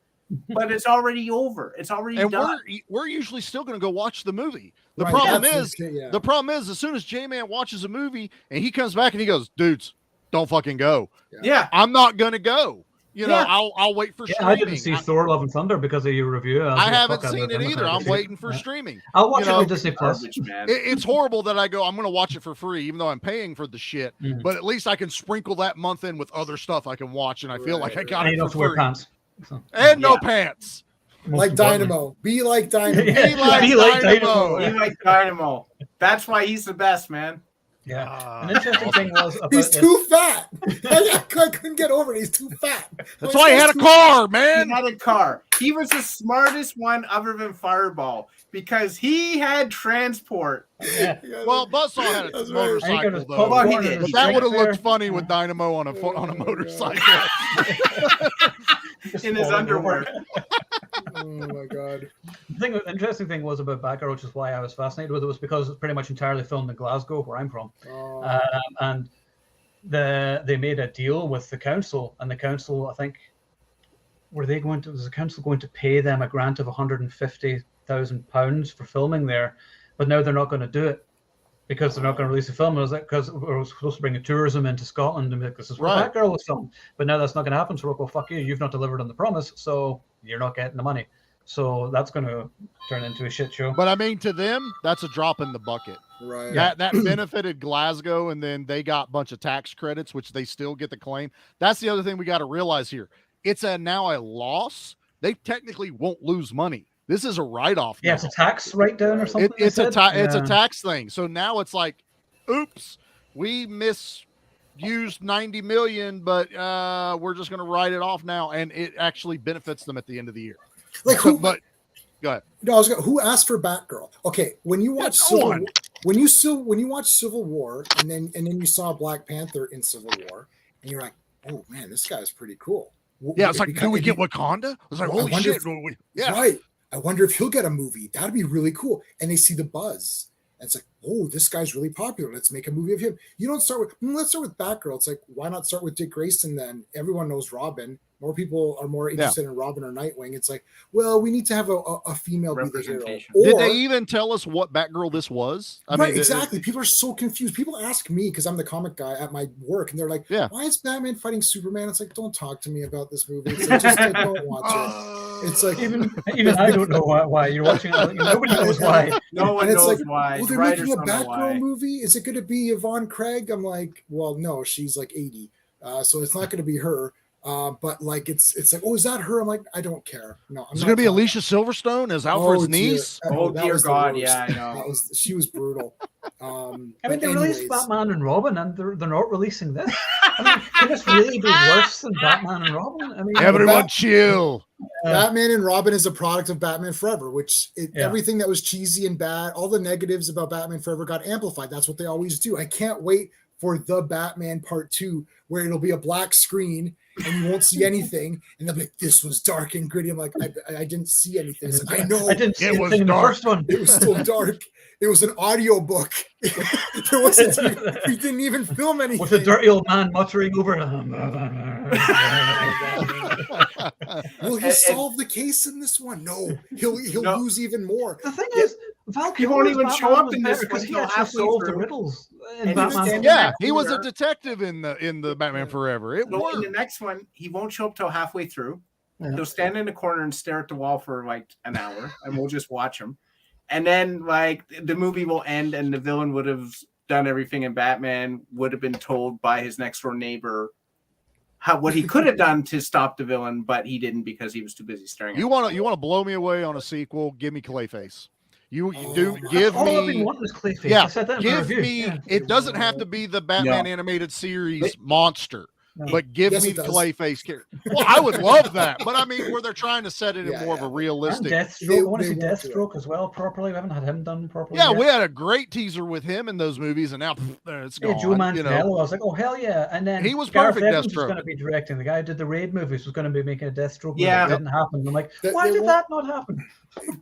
but it's already over. It's already And done. we're usually still going to go watch the movie. The Right, problem that's is, yeah. the problem is, as soon as J-Man watches a movie and he comes back and he goes, dudes, don't fucking go. Yeah. I'm not going to go. You know, Yeah. I'll wait for Yeah, streaming. I didn't see Thor: Love and Thunder because of your review. was I like, haven't fuck, seen it I'm not either. gonna I'm see it. waiting for Yeah. streaming. I'll watch You it know, on Disney Plus. Garbage, man. It's horrible that I go, I'm going to watch it for free, even though I'm paying for the shit. Mhm. But at least I can sprinkle that month in with other stuff I can watch, and I feel like I got And it you don't for have to wear free. pants. So. And no Yeah. pants. Like Dynamo. Be like Dynamo. Yeah, Be like Dynamo. Be like Dynamo. That's why he's the best, man. Yeah. An interesting thing was about He's this. too fat. I couldn't get over it. He's too fat. That's why he had a car, He man. had a car. He was the smartest one other than Fireball because he had transport. Yeah. Well, Buzzsaw had a That's right. motorcycle, his though. popcorn he and did. his But that would have drink looked there. funny with Dynamo on a Oh my motorcycle. Just In his falling underwear. over. Oh my god. The interesting thing was about Batgirl, which is why I was fascinated with it, was because it's pretty much entirely filmed in Glasgow, where I'm from. Oh. And they made a deal with the council, and the council, I think, was the council going to pay them a grant of £150,000 for filming there, but now they're not going to do it because they're not going to release the film. Because we're supposed to bring a tourism into Scotland and be like, this is where Right. Batgirl was filmed, but now that's not going to happen. So we'll go, fuck you, you've not delivered on the promise, so you're not getting the money. So that's going to turn into a shit show. But I mean, to them, that's a drop in the bucket. Right. That benefited Glasgow, and then they got a bunch of tax credits, which they still get the claim. That's the other thing we got to realize here. It's now a loss. They technically won't lose money. This is a write-off. Yeah, now. it's a tax write-down or something. It's a they said? tax thing. So now it's like, oops, we misused 90 million, but we're just going to write it off now, and it actually benefits them at the end of the year. Like So, who? but go ahead. No, who asked for Batgirl? Okay, when you watch go Civil, on. when you watch Civil War, and then you saw Black Panther in Civil War, and you're like, oh man, this guy's pretty cool. Yeah, it's like, do we get Wakanda? I was like, Well, I holy wonder shit. if- Yeah. Right. I wonder if he'll get a movie. That'd be really cool. And they see the buzz. And it's like, oh, this guy's really popular. Let's make a movie of him. You don't start with, let's start with Batgirl. It's like, why not start with Dick Grayson then? Everyone knows Robin. More people are more interested in Robin or Nightwing. It's like, well, we need to have a female be the hero. Representation. Did Or- they even tell us what Batgirl this was? Right, exactly. People are so confused. People ask me because I'm the comic guy at my work, and they're like, Yeah. "Why is Batman fighting Superman?" It's like, don't talk to me about this movie. It's like, just don't watch it. It's like, Even I don't know why you're watching it. Nobody knows why. No one and it's knows like, why. oh, they're Writers making a don't know why. Batgirl movie. Is it going to be Yvonne Craig? I'm like, well, no, she's like 80, so it's not going to be her. But like, it's like, oh, is that her? I'm like, I don't care. No, I'm Is it not going to be talking- Alicia Silverstone as Alfred's dear. niece? Oh, that dear was the God, worst. yeah, I know. She was brutal. I mean, But they released anyways. Batman and Robin, and they're not releasing this. I mean, can this really be worse than Batman and Robin? I mean, Everyone chill. Batman and Robin is a product of Batman Forever, which Yeah. everything that was cheesy and bad, all the negatives about Batman Forever got amplified. That's what they always do. I can't wait for the Batman Part 2, where it'll be a black screen and you won't see anything, and they'll be like, "This was dark and gritty." I'm like, I didn't see anything. It's like, I know I didn't see It was anything in the dark. first one. it was so dark. It was an audio book. There wasn't. We didn't even film anything. With a dirty old man muttering over. Will he solve the case in this one? No, he'll No. lose even more. The thing is, Val He won't Kilmer's even Batman show up was in better this because one he till actually halfway solved the through. riddles in And Batman. even- Yeah, he was a detective in the Batman Forever. It So in worked. the next one, he won't show up till halfway through. Yeah. He'll stand in the corner and stare at the wall for like an hour, and we'll just watch him. And then, like, the movie will end, and the villain would have done everything, and Batman would have been told by his next door neighbor what he could have done to stop the villain, but he didn't because he was too busy staring. You want to blow me away on a sequel? Give me Clayface. You do give All I've been me. wanting is Clayface. Yeah, I said that in my give review. me. Yeah. It doesn't have to be the Batman animated series monster, No. but give Yes, me it does. Clayface character. Well, I would love that, but I mean, where they're trying to set it in Yeah, more of a And realistic. Deathstroke. I want to they see won't do it. Deathstroke as well properly. We haven't had him done properly. Yeah, yet. we had a great teaser with him in those movies, and now it's Yeah, gone. Joe Manganiello. You know, I was like, oh hell yeah! And then He was Gareth perfect Evans was Deathstroke. going to be directing. The guy who did the Raid movies was going to be making a Deathstroke movie. Yeah. It didn't happen. I'm like, That- why they did won't- that not happen?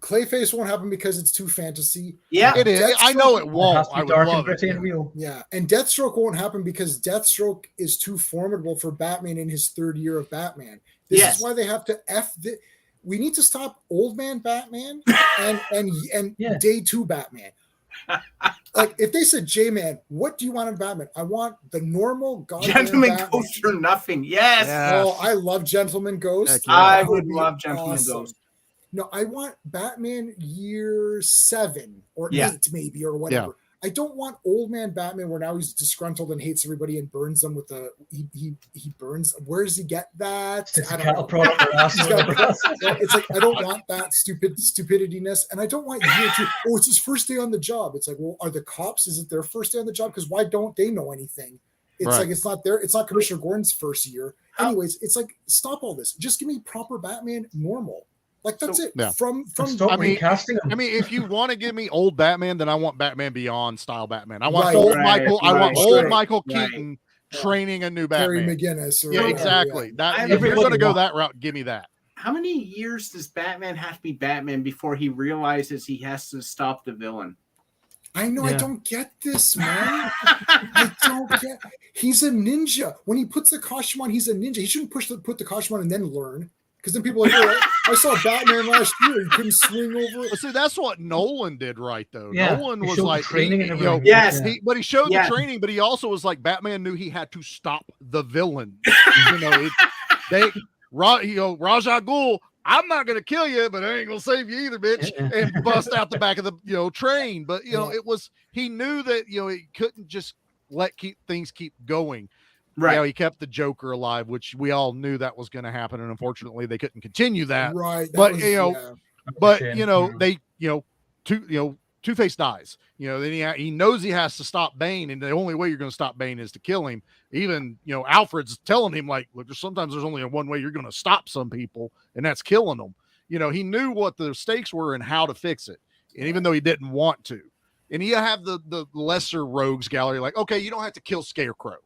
Clayface won't happen because it's too fantasy. Yeah, it is. I know it It has won't. to I be would dark and love gritty it. and real. Yeah, and Deathstroke won't happen because Deathstroke is too formidable for Batman in his third year of Batman. This Yes. is why they have to we need to stop old man Batman and Yeah. day two Batman. Like if they said, J-Man, what do you want in Batman? I want the normal goddamn Gentleman Batman. Ghost or nothing. Yes, Yeah. Oh, I love Gentleman Ghost. Heck yeah. I That would be love Gentleman awesome. Ghost. No, I want Batman year 7 or Yeah. 8 maybe or whatever. I don't want old man Batman where now he's disgruntled and hates everybody and burns them with the he burns. Where does he get that? It's I a don't cattle know. product. It's like I don't want that stupidityness, and I don't want you to. Oh, it's his first day on the job. It's like, well, are the cops? Is it their first day on the job? Because why don't they know anything? It's like it's not their. It's not Commissioner Gordon's first year. Anyways, it's like stop all this. Just give me proper Batman, normal. Like that's it. Yeah. From Stop recasting him. I mean, if you want to give me old Batman, then I want Batman Beyond style Batman. I want old Michael. I want old Michael Keaton training a new Batman. Terry McGinnis. Yeah, exactly. That if you're going to go that route, give me that. How many years does Batman have to be Batman before he realizes he has to stop the villain? I know. I don't get this, man. I don't get. He's a ninja. When he puts the costume on, he's a ninja. He shouldn't put the costume on and then learn. Because then people are like, oh, I saw Batman last year. He couldn't swing over. But see, that's what Nolan did right, though. Yeah, Nolan was like training and everything. but he showed the training, but he also was like, Batman knew he had to stop the villain. Ra's al Ghul, I'm not going to kill you, but I ain't going to save you either, bitch. And bust out the back of the train. But it was, he knew that he couldn't just let things keep going. Right. He kept the Joker alive, which we all knew that was going to happen, and unfortunately they couldn't continue that. Right. Two-Face dies. Then he knows he has to stop Bane, and the only way you're going to stop Bane is to kill him. Even Alfred's telling him like, look, sometimes there's only one way you're going to stop some people, and that's killing them. He knew what the stakes were and how to fix it, and even though he didn't want to. And you have the lesser rogues gallery, like, okay, you don't have to kill Scarecrow.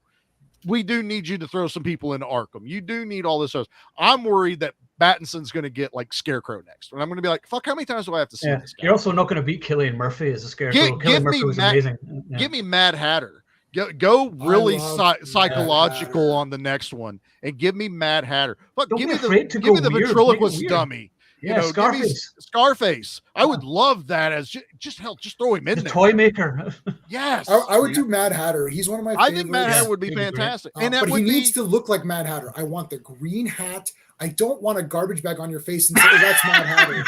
We do need you to throw some people into Arkham. You do need all this stuff. I'm worried that Battinson's going to get like Scarecrow next. And I'm going to be like, fuck, how many times do I have to see this guy? You're also not going to beat Cillian Murphy as a Scarecrow. Cillian Murphy was amazing. Give me Mad Hatter. Go really psychological on the next one and give me Mad Hatter. But give me the ventriloquist dummy. Yeah, Scarface. Scarface. I would love that as just throw him in there. Toy maker. Yes. I would do Mad Hatter. He's one of my favorites. I think Mad Hatter would be fantastic. But he needs to look like Mad Hatter. I want the green hat. I don't want a garbage bag on your face and say, oh, that's Mad Hatter.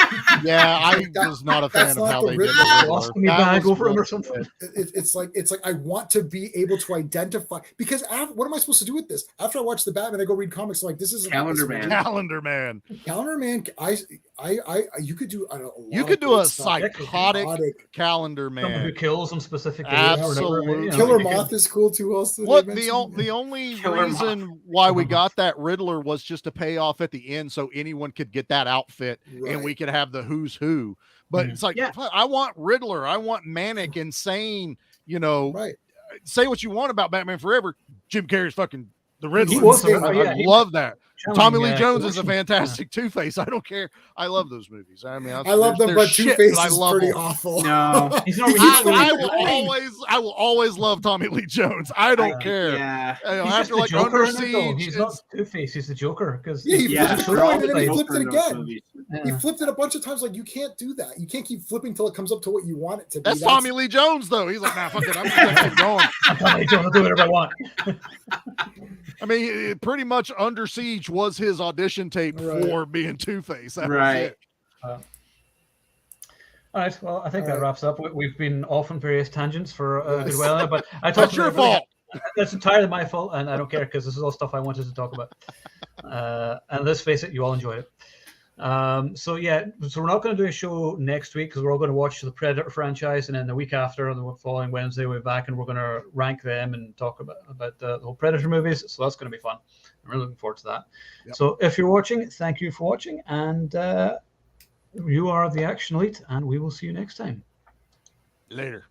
Yeah, I was not a fan of how they did that. Bag over him or something. It's like I want to be able to identify, because what am I supposed to do with this? After I watch the Batman, I go read comics. I'm like, this is Calendar Man. You could do a psychotic Calendar Man. Someone who kills them specifically. Absolutely. Killer Moth is cool too. Also, the only reason why we got that Riddler was just to pay off at the end, so anyone could get that outfit and we could have the who's who. But it's like, I want Riddler. I want manic, insane. Say what you want about Batman Forever. Jim Carrey's fucking the Riddler. I love that. Tommy Lee Jones is a fantastic Two-Face. I don't care. I love those movies. I mean, I love them, but Two-Face is pretty awful. No, he's not I will always love Tommy Lee Jones. I don't care. Yeah, after like Under Siege, he's not Two-Face. He's the Joker because he flipped it and then he flipped it again. He flipped it a bunch of times. Like, you can't do that. You can't keep flipping till it comes up to what you want it to be. That's Tommy Lee Jones, though. He's like, nah, fuck it. I'm just gonna keep going. Tommy Lee Jones will do whatever I want. I mean, pretty much Under Siege was his audition tape for being Two-Face. That was it. All right. Well, I think that wraps up. We've been off on various tangents for a good while now, but I that's your fault. That's entirely my fault, and I don't care because this is all stuff I wanted to talk about. And let's face it, you all enjoyed it. So we're not going to do a show next week because we're all going to watch the Predator franchise, and then the week after, on the following Wednesday, we'll be back and we're going to rank them and talk about the whole Predator movies. So that's going to be fun. I'm really looking forward to that. Yep. So if you're watching, thank you for watching, and you are the Action Elite, and we will see you next time. Later.